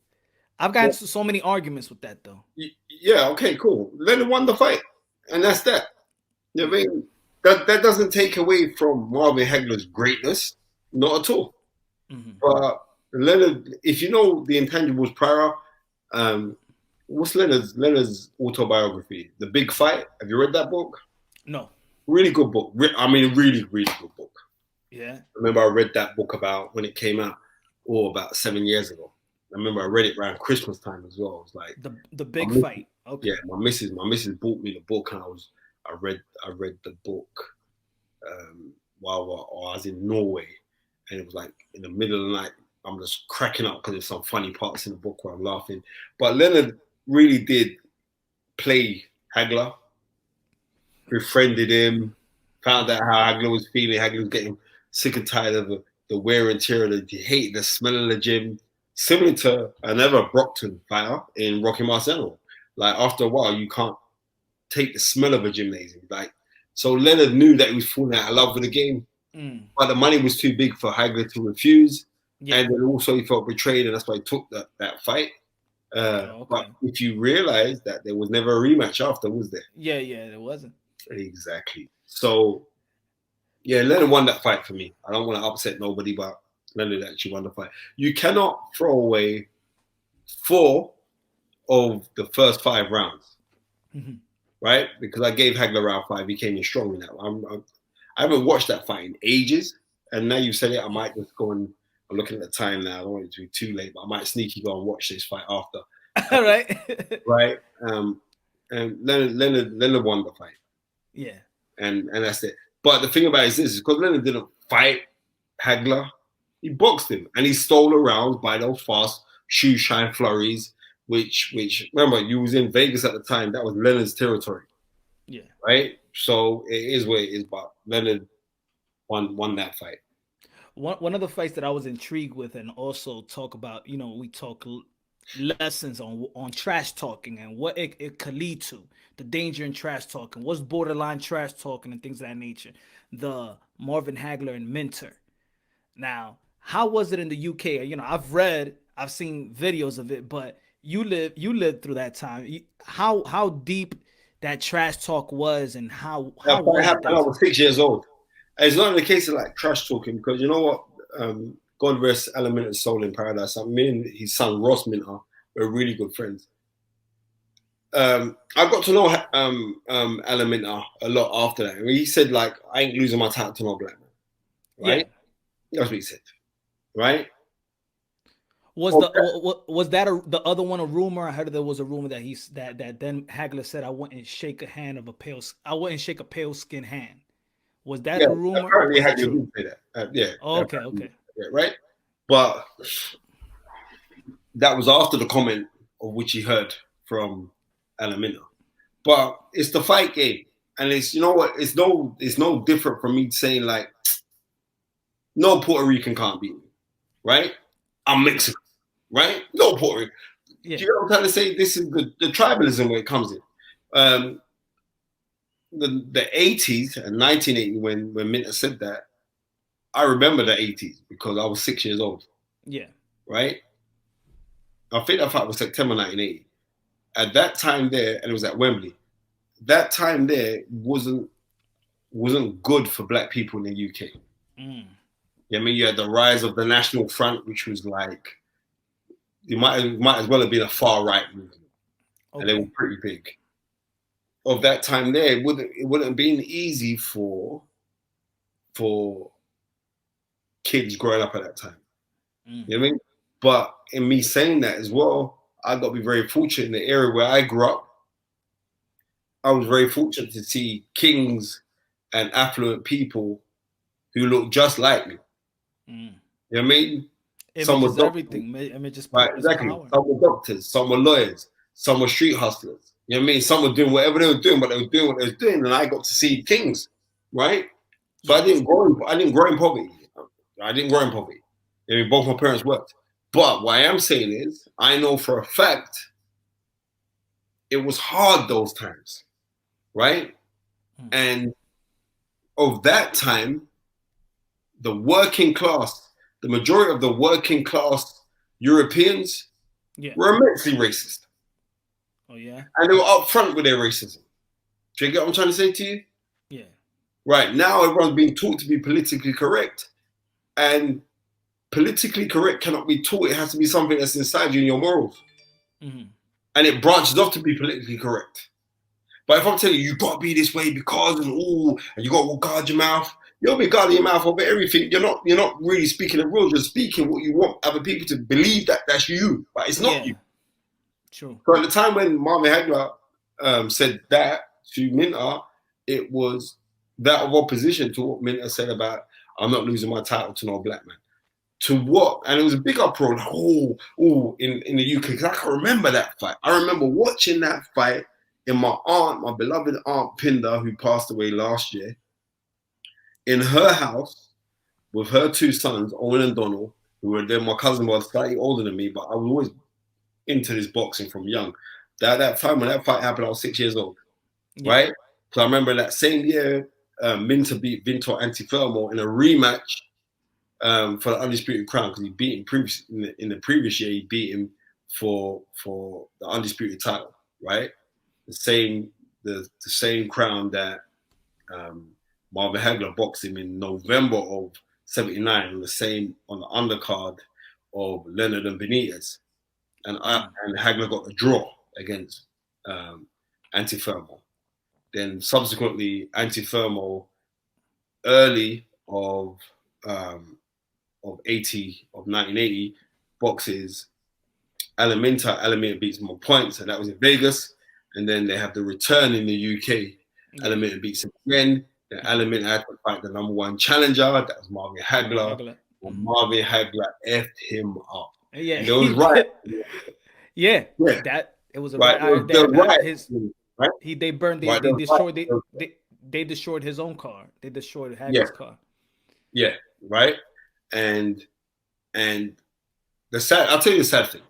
I've gotten into so many arguments with that though. Yeah, okay, cool. Leonard won the fight. And that's that. You know what I mean? That doesn't take away from Marvin Hagler's greatness. Not at all. Mm-hmm. But Leonard, if you know the intangibles prior, what's Leonard's autobiography? The Big Fight. Have you read that book? No. Really good book. I mean, really, really good book. Yeah. I remember I read that book about when it came out, about 7 years ago. I remember I read it around Christmas time as well. It was like the Big Fight. Okay. Yeah, my missus bought me the book, and I read the book while I was in Norway, and it was like in the middle of the night. I'm just cracking up because there's some funny parts in the book where I'm laughing. But Leonard really did play Hagler, befriended him, found out how Hagler was feeling. Hagler was getting sick and tired of the wear and tear, he hated the smell of the gym, similar to another Brockton fighter in Rocky Marciano. Like after a while, you can't take the smell of a gymnasium. Like, so Leonard knew that he was falling out of love with the game, but the money was too big for Hagler to refuse. Yeah. And then also he felt betrayed, and that's why he took that fight. Okay. But if you realize that there was never a rematch after, was there? Yeah, there wasn't. Exactly. So, yeah, Leonard won that fight for me. I don't want to upset nobody, but Leonard actually won the fight. You cannot throw away 4 of the first 5 rounds, right? Because I gave Hagler round 5. He came in strong in that one. I haven't watched that fight in ages, and now you've said it, I might just go and I'm looking at the time now. I don't want it to be too late, but I might sneaky go and watch this fight after. Right. Right. And Leonard won the fight. Yeah. And that's it. But the thing about it is this, because Leonard didn't fight Hagler, he boxed him and he stole rounds by those fast shoe shine flurries, which remember, you was in Vegas at the time. That was Leonard's territory. Yeah. Right? So it is what it is, but Leonard won that fight. One of the fights that I was intrigued with, and also talk about, we talk lessons on trash talking and what it could lead to, the danger in trash talking, what's borderline trash talking and things of that nature. The Marvin Hagler and Minter. Now, how was it in the UK? I've seen videos of it, but you lived through that time. How deep that trash talk was, and how what happened? I was 6 years old. It's not in the case of like trash talking, because you know what? God rest Alan Minter's soul in paradise. Me and his son Ross Minter were really good friends. I got to know Alan Minter a lot after that. I mean, he said, like, I ain't losing my title to no black man. Right? Yeah. That's what he said. Right? Was that the other one a rumor? I heard there was a rumor that that then Hagler said I wouldn't shake a pale skin hand. Was that a rumor? Apparently Hagler did say that. Yeah. Okay. Yeah, right? But that was after the comment of which he heard from Alan Minter. But it's the fight game. and it's, you know what, it's no different from me saying like, no Puerto Rican can't beat me, right? I'm Mexican, right? No Puerto Rican. Yeah. Do you know what I'm trying to say? This is the tribalism where it comes in. The 80s and 1980 when Minter said that, I remember the 80s because I was 6 years old. Yeah. Right? I think that fight was September 1980. At that time there, and it was at Wembley, that time there wasn't good for black people in the UK. I mean, you had the rise of the National Front, which was like, it might as well have been a far right movement. Okay. And they were pretty big. Of that time there, it wouldn't have been easy for kids growing up at that time. You know what I mean? But in me saying that as well, I got to be very fortunate in the area where I grew up. I was very fortunate to see kings and affluent people who look just like me. You know what I mean? Some were everything. Images, right, exactly. Power. Some were doctors, some were lawyers, some were street hustlers. You know what I mean? Some were doing whatever they were doing, but they were doing what they were doing, and I got to see kings, right? So I didn't grow in poverty. I didn't grow in poverty. I mean, both my parents worked. But what I am saying is, I know for a fact it was hard those times, right? And of that time, the working class, the majority of the working class Europeans were immensely racist. Oh, yeah? And they were upfront with their racism. Do you get what I'm trying to say to you? Yeah. Right, now everyone's being taught to be politically correct. And politically correct cannot be taught. It has to be something that's inside you in your morals. And it branches off to be politically correct. But if I'm telling you, you got to be this way because, and you got to guard your mouth, you'll be guarding your mouth over everything. You're not really speaking the rules. You're speaking what you want other people to believe that that's you, but it's not you. True. So at the time when Marvin Hagler said that to Minter, it was that of opposition to what Minter said about, I'm not losing my title to no black man. To what? And it was a big uproar, like, in the UK, because I can remember that fight. I remember watching that fight in my beloved aunt Pinda, who passed away last year, in her house with her two sons, Owen and Donald, who were then my cousin was slightly older than me, but I was always into this boxing from young. That time when that fight happened, I was 6 years old, right? So I remember that same year, Minter beat Vinto Antifermo in a rematch for the undisputed crown, because he beat him in the previous year. He beat him for the undisputed title, right? The same crown that Marvin Hagler boxed him in November of '79 on the undercard of Leonard and Benitez, and Hagler got a draw against Antifermo. Then subsequently, Antifermo, early of 1980, boxes Alaminta. Alaminta beats him on points, and that was in Vegas. And then they have the return in the UK. Alaminta beats him again. Then Alaminta had to fight the number one challenger. That was Marvin Hagler. Marvin Hagler effed him up. Yeah, and it was right. Yeah, that it was a right. They burned. They destroyed his own car. They destroyed Hagler's car. Yeah, right. And I'll tell you the sad thing.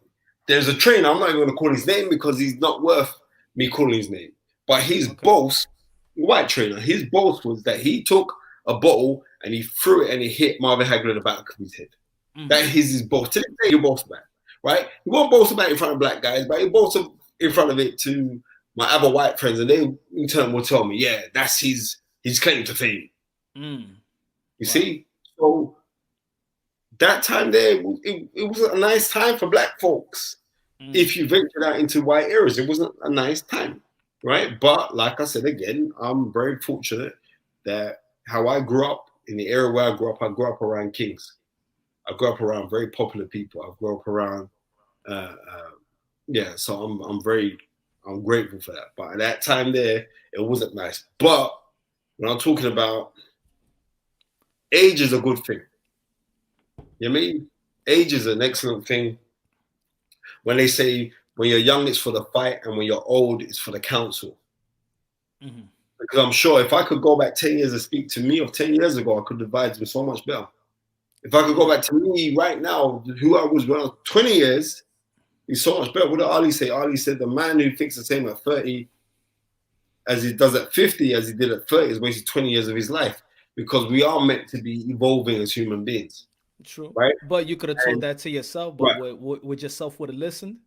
There's a trainer. I'm not even going to call his name because he's not worth me calling his name. But his boast, white trainer, his boast was that he took a bottle and he threw it and he hit Marvin Hagler in the back of his head. That is his boast. To this day, you boast about it, right? He won't boast about it in front of black guys, but he boasts in front of it to my other white friends, and they in turn will tell me, yeah, that's his claim to fame. You see? So that time there, it wasn't a nice time for black folks. If you ventured out into white areas, it wasn't a nice time, right? But like I said again, I'm very fortunate that how I grew up, in the area where I grew up around kings. I grew up around very popular people. I grew up around, so I'm grateful for that. But at that time there, it wasn't nice. But when I'm talking about age is a good thing. You know what I mean? Age is an excellent thing. When they say when you're young, it's for the fight, and when you're old, it's for the counsel. The Because I'm sure if I could go back 10 years and speak to me of 10 years ago, I could advise him so much better. If I could go back to me right now, who I was when I was 20 years, he's so much better. What did Ali say? Ali said the man who thinks the same at 30 as he does at 50, as he did at 30, is wasted 20 years of his life. Because we are meant to be evolving as human beings. True. Right? But you could have told that to yourself, but right. would yourself would have listened?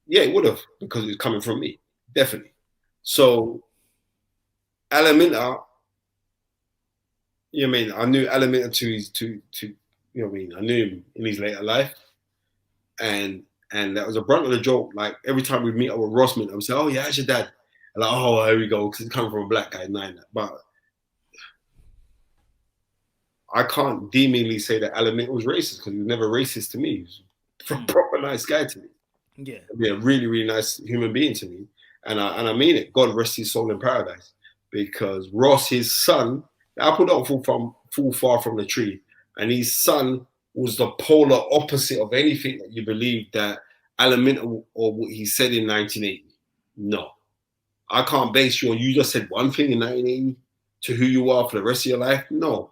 Yeah, it would have, because it's coming from me. Definitely. So, Alaminta, you know what I mean? I knew Alaminta to you know what I mean? I knew him in his later life. And that was a brunt of the joke. Like, every time we meet up with Rossman, I would say, oh, yeah, that's your dad. And like, oh, here we go, because he's coming from a black guy, but I can't deemingly say that Alaminta was racist, because he was never racist to me. He was a proper nice guy to me. Yeah. Be a really, really nice human being to me. And I mean it. God rest his soul in paradise. Because Ross, his son, the apple don't fall far from the tree. And his son was the polar opposite of anything that you believe that Alaminta or what he said in 1980. No. I can't base you on you just said one thing in 1980 to who you are for the rest of your life. No.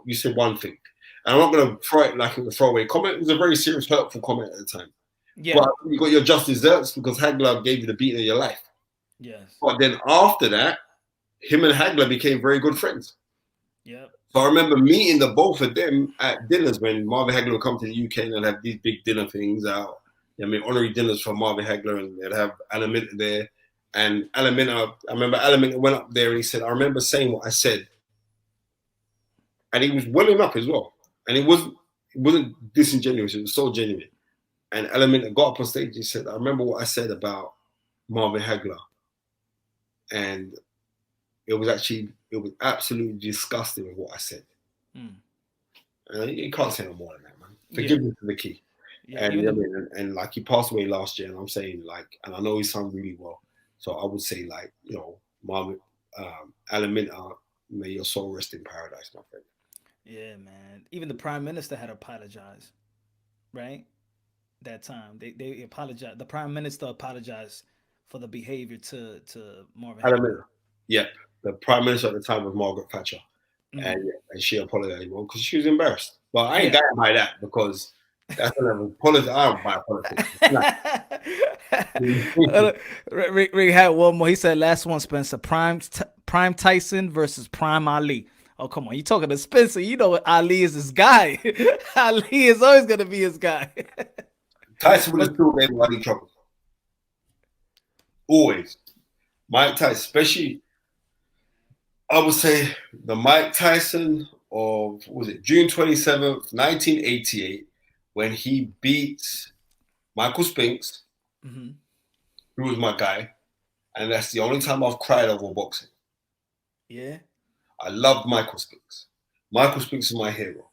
You said one thing. And I'm not going to throw it like it was a throwaway comment. It was a very serious, hurtful comment at the time. Yeah. But you got your just desserts because Hagler gave you the beat of your life. Yes. But then after that, him and Hagler became very good friends. Yeah. So I remember meeting the both of them at dinners when Marvin Hagler would come to the UK and they'd have these big dinner things out. I mean, honorary dinners for Marvin Hagler, and they'd have Alaminta there. And Alaminta, I remember Alaminta went up there and he said, I remember saying what I said. And he was welling up as well. And it wasn't disingenuous, it was so genuine. And Alaminta got up on stage, he said, I remember what I said about Marvin Hagler. And it was absolutely disgusting with what I said. You can't say no more than that, man. Forgiveness is the key. Yeah, and like, he passed away last year, and I'm saying, like, and I know he sung really well. So I would say, like, you know, Marvin, Alaminta, may your soul rest in paradise, my friend. Yeah, man. Even the prime minister had to apologize, right? That time they apologized. The prime minister apologized for the behavior to Marvin Hagler. Yeah, the prime minister at the time was Margaret Thatcher, and she apologized because she was embarrassed. But I ain't dying by that, because that's the level of politics. I don't buy politics. Rick had one more. He said, "Last one, Spencer. Prime Tyson versus Prime Ali." Oh, come on. You talking to Spencer. You know Ali is his guy. Ali is always going to be his guy. Tyson would have still made money trouble. Always. Mike Tyson, especially, I would say the Mike Tyson of, what was it, June 27th, 1988, when he beat Michael Spinks, who was my guy. And that's the only time I've cried over boxing. Yeah. I loved Michael Spinks. Michael Spinks is my hero.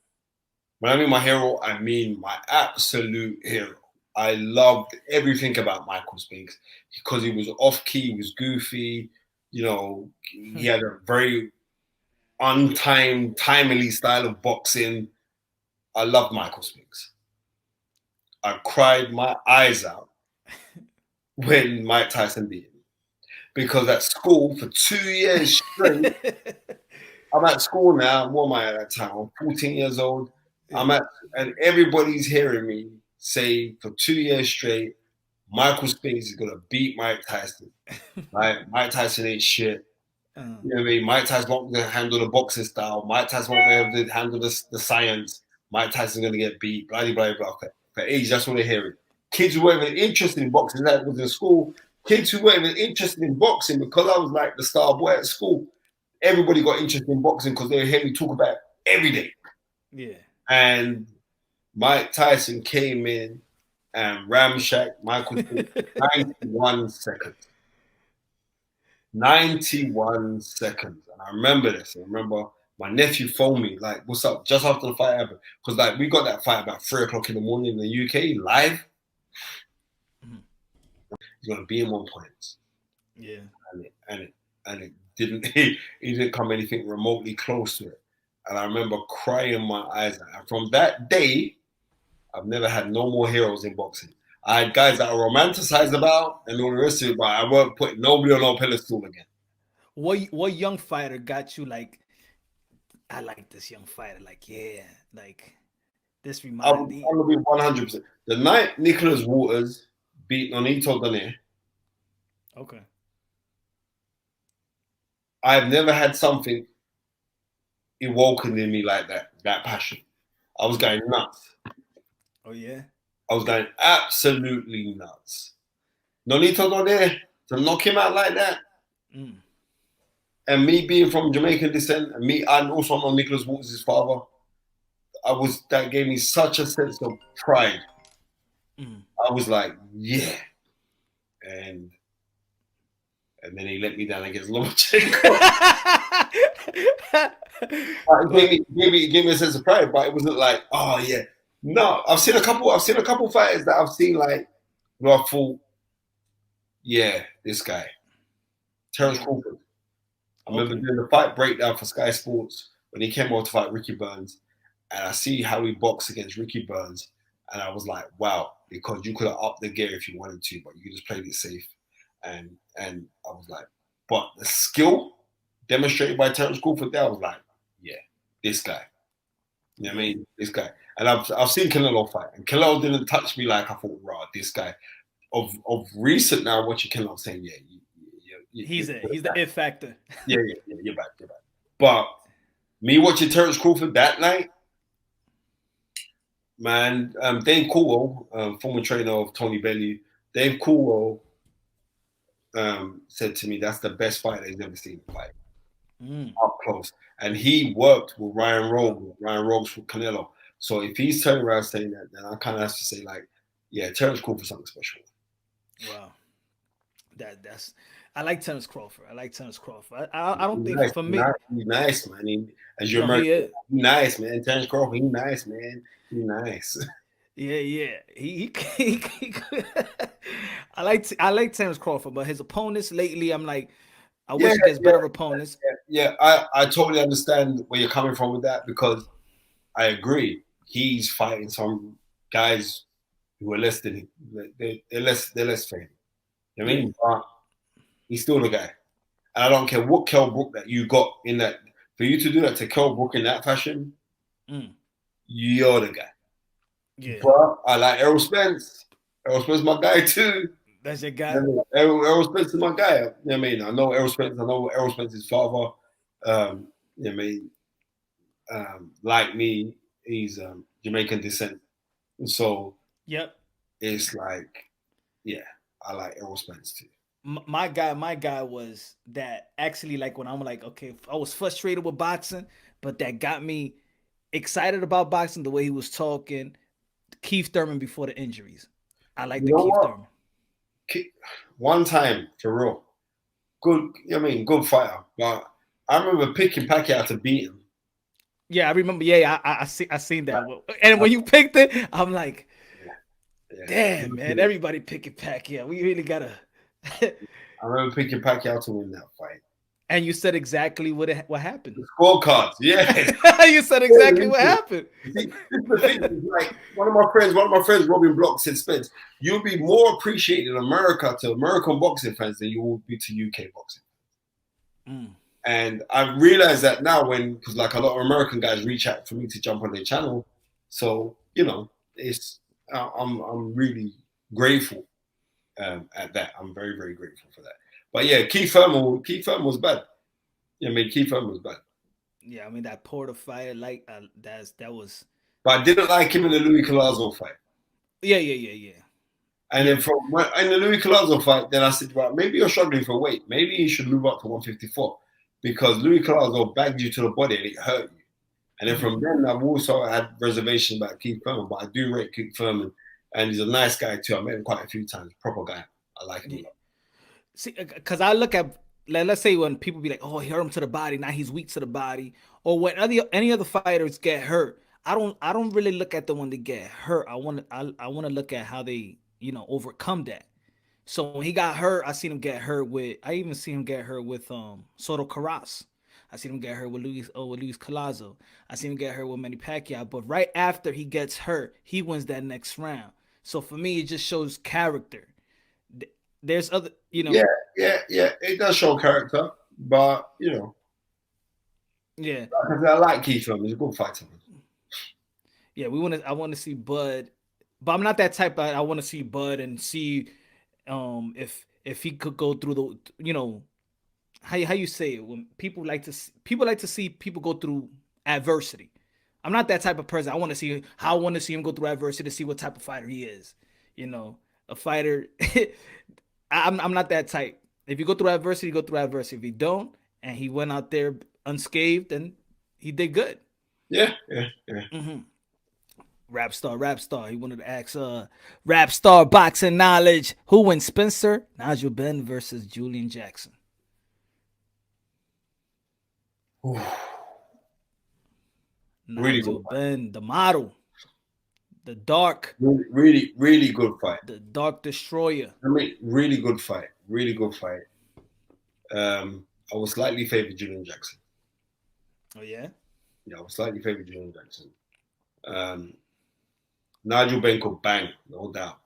When I mean my hero, I mean my absolute hero. I loved everything about Michael Spinks because he was off key, he was goofy, you know, he had a very timely style of boxing. I loved Michael Spinks. I cried my eyes out when Mike Tyson beat him. Because at school for 2 years straight, I'm at school now. What am I at that time? I'm 14 years old. And everybody's hearing me say for 2 years straight, Michael Spinks is gonna beat Mike Tyson. Right? Mike Tyson ain't shit. You know what I mean? Mike Tyson won't be able to handle the boxing style. Mike Tyson won't be able to handle the science. Mike Tyson's gonna get beat. Blah blah blah. Okay. For age, that's what they're hearing. Kids who weren't even interested in boxing, that was in school. Kids who weren't even interested in boxing, because I was like the star boy at school. Everybody got interested in boxing because they hear me talk about it every day. Yeah. And Mike Tyson came in and ramshacked Michael Spinks 91 seconds. 91 seconds. And I remember this. I remember my nephew phoned me, like, what's up? Just after the fight happened. Because, like, we got that fight about 3 o'clock in the morning in the UK, live. He's going to be in 1 point. Yeah. And it didn't, he didn't come anything remotely close to it. And I remember crying my eyes out. And from that day, I've never had no more heroes in boxing. I had guys that I romanticized about and all the rest of it, but I weren't putting nobody on no pedestal again. what young fighter got you like? I like this young fighter. Like, yeah, like this I'm remind me. gonna be 100%. The night Nicholas Waters beat Nonito Donaire, Okay. I've never had something awoken in me like that. That passion. I was going nuts. Oh yeah. I was going absolutely nuts. Nonito Donaire to knock him out like that. Mm. And me being from Jamaican descent, and me, and also know Nicholas Waters' father, that gave me such a sense of pride. Mm. I was like, yeah. And then he let me down against Lomachenko. It gave me a sense of pride, but it wasn't like, oh yeah. No, I've seen a couple fighters that I've seen like where I thought, yeah, this guy. Terence Crawford. I remember doing the fight breakdown for Sky Sports when he came over to fight Ricky Burns, and I see how he boxed against Ricky Burns, and I was like, wow, because you could have upped the gear if you wanted to, but you just played it safe. And I was like, but the skill demonstrated by Terence Crawford there, I was like, yeah, this guy. You know what I mean? This guy. And I've seen Canelo fight, and Canelo didn't touch me like I thought, rah, this guy. Of recent now, watching Canelo saying, yeah, he's the it factor. Yeah, you're back. But me watching Terence Crawford that night, man, Dave Coolwell, former trainer of Tony Bellew, Dave Coolwell said to me that's the best fight he's ever seen fight up close. And he worked with Ryan Rogues for Canelo. So if he's turning around saying that, then I kind of have to say like, yeah, Terence Crawford's something special. Wow, that's. I like Terence Crawford. I don't think for me. He's nice, man. As you're American, he's nice, man. Terence Crawford, he's nice, man. He's nice. Yeah. He I like Terence Crawford, but his opponents lately, I'm like, I wish he gets better opponents. Yeah, I totally understand where you're coming from with that because I agree. He's fighting some guys who are less than him. They're less famous. You know what I mean? But he's still the guy. And I don't care what Kell Brook that you got in that. For you to do that to Kell Brook in that fashion, you're the guy. Yeah. But I like Errol Spence. Errol Spence is my guy too. That's your guy. Errol Spence is my guy. You know what I mean? I know Errol Spence. I know Errol Spence's father. You know what I mean? Like me, he's Jamaican descent. So it's like, yeah, I like Errol Spence too. My guy was that actually like when I'm like, okay, I was frustrated with boxing, but that got me excited about boxing the way he was talking. Keith Thurman before the injuries. I like the Keith Thurman. One time, for real. Good, I mean, good fighter. But I remember picking Pacquiao to beat him. Yeah, I remember. Yeah, I seen that. And when you picked it, I'm like, damn, man, everybody picking Pacquiao. We really gotta. I remember picking Pacquiao to win that fight. And you said exactly what happened. The scorecards, yes. You said exactly what happened. See, the thing is, like one of my friends, Robin Block said, Spence, you'll be more appreciated in America to American boxing fans than you will be to UK boxing. And I realize that now because like a lot of American guys reach out for me to jump on their channel. So, you know, I'm really grateful at that. I'm very, very grateful for that. But yeah, Keith Thurman was bad. Yeah, I mean, Keith Thurman was bad. Yeah, I mean that Porter fight, like that was. But I didn't like him in the Louis Collazo fight. Yeah. And then in the Louis Collazo fight, then I said, well, maybe you're struggling for weight. Maybe you should move up to 154 because Louis Collazo bagged you to the body and it hurt you. And then from then, I've also had reservations about Keith Thurman, but I do rate Keith Thurman, and he's a nice guy too. I met him quite a few times. Proper guy. I like him a lot. See, because I look at, let's say when people be like, oh, he hurt him to the body, now he's weak to the body, or when any other fighters get hurt, I don't really look at them when they get hurt. I want to look at how they, overcome that. So when he got hurt, I even seen him get hurt with Soto Carras. I seen him get hurt with Luis Collazo. I seen him get hurt with Manny Pacquiao. But right after he gets hurt, he wins that next round. So for me, it just shows character. There's other, Yeah. It does show character, But you know, Yeah, I like Keith. He's a good fighter. yeah. I want to see Bud, but I'm not that type. I want to see Bud and see if he could go through the how you say it when people like to see people go through adversity. I'm not that type of person. I want to see him go through adversity to see what type of fighter he is. You know, a fighter. I'm not that type. If you go through adversity, go through adversity. If you don't, and he went out there unscathed, then he did good. Yeah. Mm-hmm. Rap star. He wanted to ask rap star boxing knowledge. Who wins Spencer Nigel Benn versus Julian Jackson? Ooh, really Nigel good fight. Benn, the model, the dark, Really good fight. the dark destroyer. I mean, really good fight. Really good fight. I was slightly favored Julian Jackson. Oh yeah. Yeah, I was slightly favored Julian Jackson. Nigel Benn could bang, no doubt,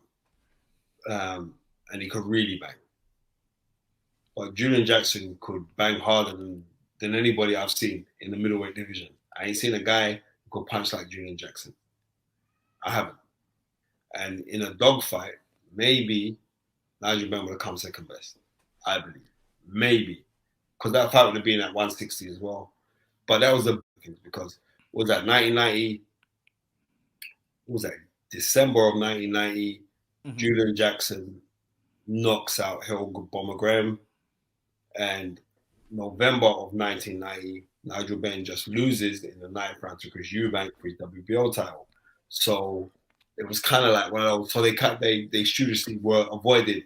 and he could really bang. But Julian Jackson could bang harder than anybody I've seen in the middleweight division. I ain't seen a guy who could punch like Julian Jackson. I haven't. And in a dogfight, maybe Nigel Benn would have come second best. I believe. Maybe. Because that fight would have been at 160 as well. But that was because was that 1990? What was that? December of 1990, Julian Jackson knocks out Helga Bomber and November of 1990, Nigel Benn just loses in the ninth round to Chris Eubank for his WBO title. So it was kind of like one of those. So they studiously were avoided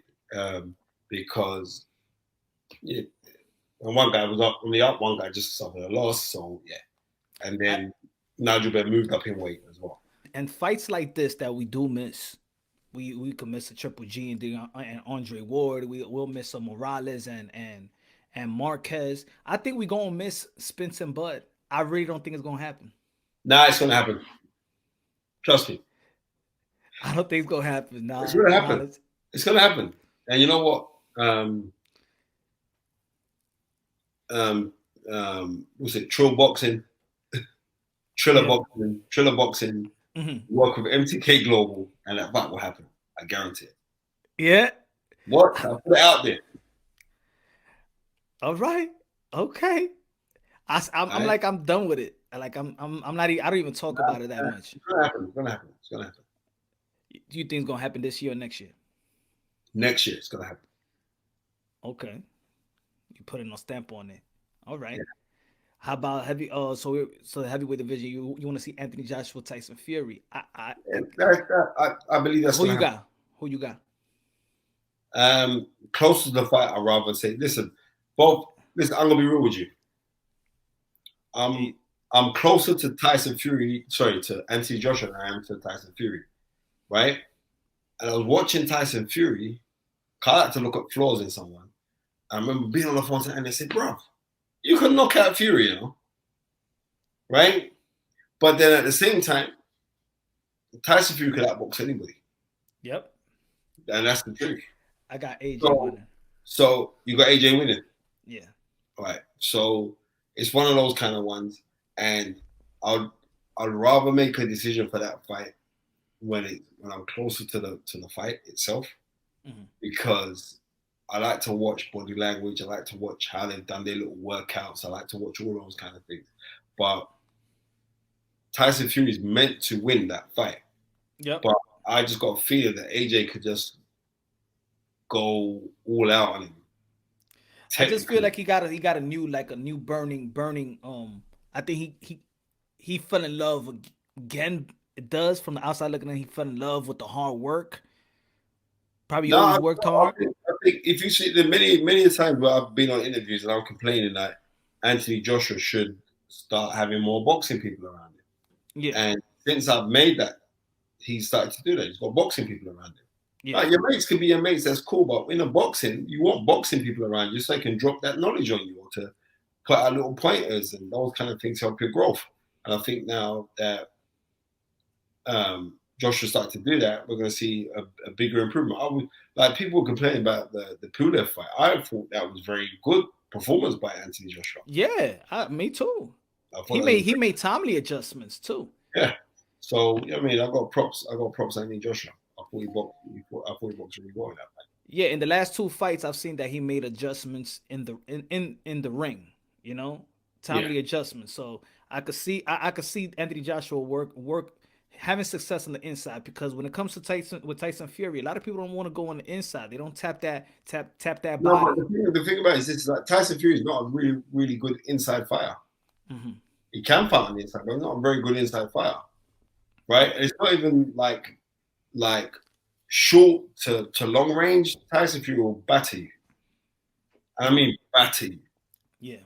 because when one guy was up on the up, one guy just suffered a loss. So yeah, and then Nigel Benn moved up in weight as well. And fights like this that we do miss. We could miss a Triple G and Andre Ward. We'll miss some Morales and Marquez. I think we gonna miss Spence and Bud. I really don't think it's gonna happen. Nah, it's gonna happen. Trust me. I don't think it's gonna happen. Nah, it's gonna happen. It's gonna happen. And you know what? Was it Trill Boxing? Triller Boxing. Work with MTK Global, and that fight will happen. I guarantee it. Yeah. What? I'll put it out there. All right. Okay. I'm like I'm done with it. Like I'm not. I don't even talk about it that much. It's gonna happen. It's gonna happen. It's gonna happen. Do you think it's gonna happen this year or next year? Next year, it's gonna happen. Okay. You put a stamp on it. All right. Yeah. How about heavy? So the heavyweight division. You want to see Anthony Joshua, Tyson Fury? I believe that's who you got. Who you got? Close to the fight, I'd rather say. Listen, Bob. Listen, I'm gonna be real with you. I'm closer to Tyson Fury. Sorry, to Anthony Joshua than I am to Tyson Fury, right? And I was watching Tyson Fury. I like to look at flaws in someone. I remember being on the phone and they said, "Bro, you can knock out Fury, you know, right?" But then at the same time, Tyson Fury could outbox anybody. Yep. And that's the truth. I got AJ winning. So you got AJ winning? Yeah. All right. So it's one of those kind of ones. And I'd rather make a decision for that fight when I'm closer to the fight itself. Because I like to watch body language. I like to watch how they've done their little workouts. I like to watch all those kind of things. But Tyson Fury is meant to win that fight. Yep. But I just got a feeling that AJ could just go all out on him. I just feel like he got a new burning. I think he fell in love again. It does from the outside looking in. He fell in love with the hard work. Probably always worked hard. I think if you see the many times where I've been on interviews and I'm complaining that Anthony Joshua should start having more boxing people around him. Yeah. And since I've made that, he's started to do that. He's got boxing people around him. Yeah. Like, your mates can be your mates, that's cool, but in a boxing, you want boxing people around you so they can drop that knowledge on you or to put out little pointers and those kind of things help your growth. And I think now that Joshua started to do that, we're going to see a bigger improvement. People were complaining about the Pulev fight. I thought that was very good performance by Anthony Joshua. Yeah, me too. I thought He made timely adjustments too. yeah. So I mean, I got props. Anthony Joshua. I thought he boxed really well in that fight. Yeah, in the last 2 fights, I've seen that he made adjustments in the ring. You know, timely adjustments. So I could see Anthony Joshua work having success on the inside, because when it comes to Tyson Fury, a lot of people don't want to go on the inside. They don't tap that body. No, but the thing about it is this: like Tyson Fury is not a really good inside fighter. Mm-hmm. He can fight on the inside, but he's not a very good inside fighter. Right? It's not even like short to long range. Tyson Fury will batter you. I mean, batter you. Yeah.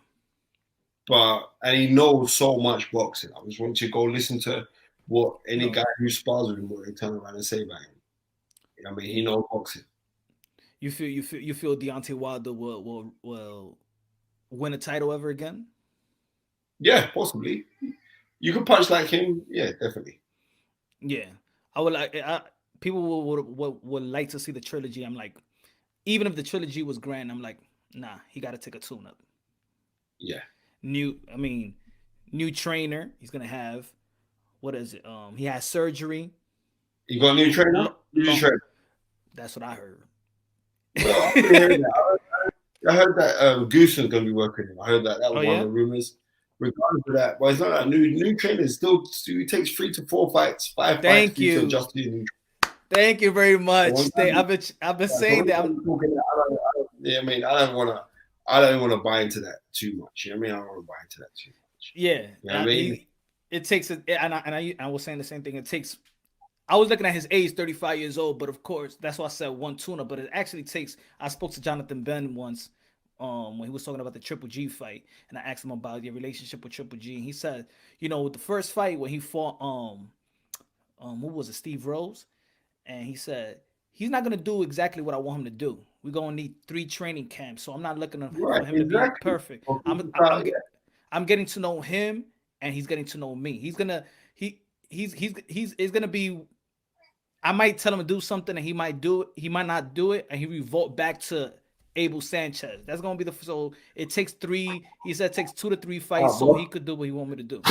And he knows so much boxing. I just want you to go listen to what any guy who spars with him, what they turn around and say about him. You know what I mean? He knows boxing. You feel Deontay Wilder will win a title ever again? Yeah, possibly. You could punch like him. Yeah, definitely. Yeah, I would like. People would like to see the trilogy. I'm like, even if the trilogy was grand, I'm like, nah, he got to take a tune-up. Yeah. New trainer. He's gonna have, what is it? He has surgery. You got a new trainer? New trainer. That's what I heard. Well, I heard that Goose is going to be working. I heard that was one of the rumors. Regardless of that, but it's not that new trainer. Still takes 3 to 4 fights, 5 Thank fights you. to adjust to your new trainer. Thank you very much. I've been saying that. I mean, I don't want to buy into that too much. You know what I mean? I don't want to buy into that too much. Yeah, you know what I mean? It takes I was saying the same thing. It takes. I was looking at his age, 35 years old, but of course, that's why I said one tuna. But it actually takes. I spoke to Jonathan Ben once, when he was talking about the Triple G fight, and I asked him about your relationship with Triple G. And he said, the first fight when he fought, who was it, Steve Rose, and he said he's not gonna do exactly what I want him to do. We're gonna need 3 training camps, so I'm not looking for him to be perfect. I'm getting to know him, and he's getting to know me. He's gonna be. I might tell him to do something, and he might do it. He might not do it, and he revolt back to Abel Sanchez. That's gonna be so. It takes 3. He said it takes 2 to 3 fights, so he could do what he want me to do.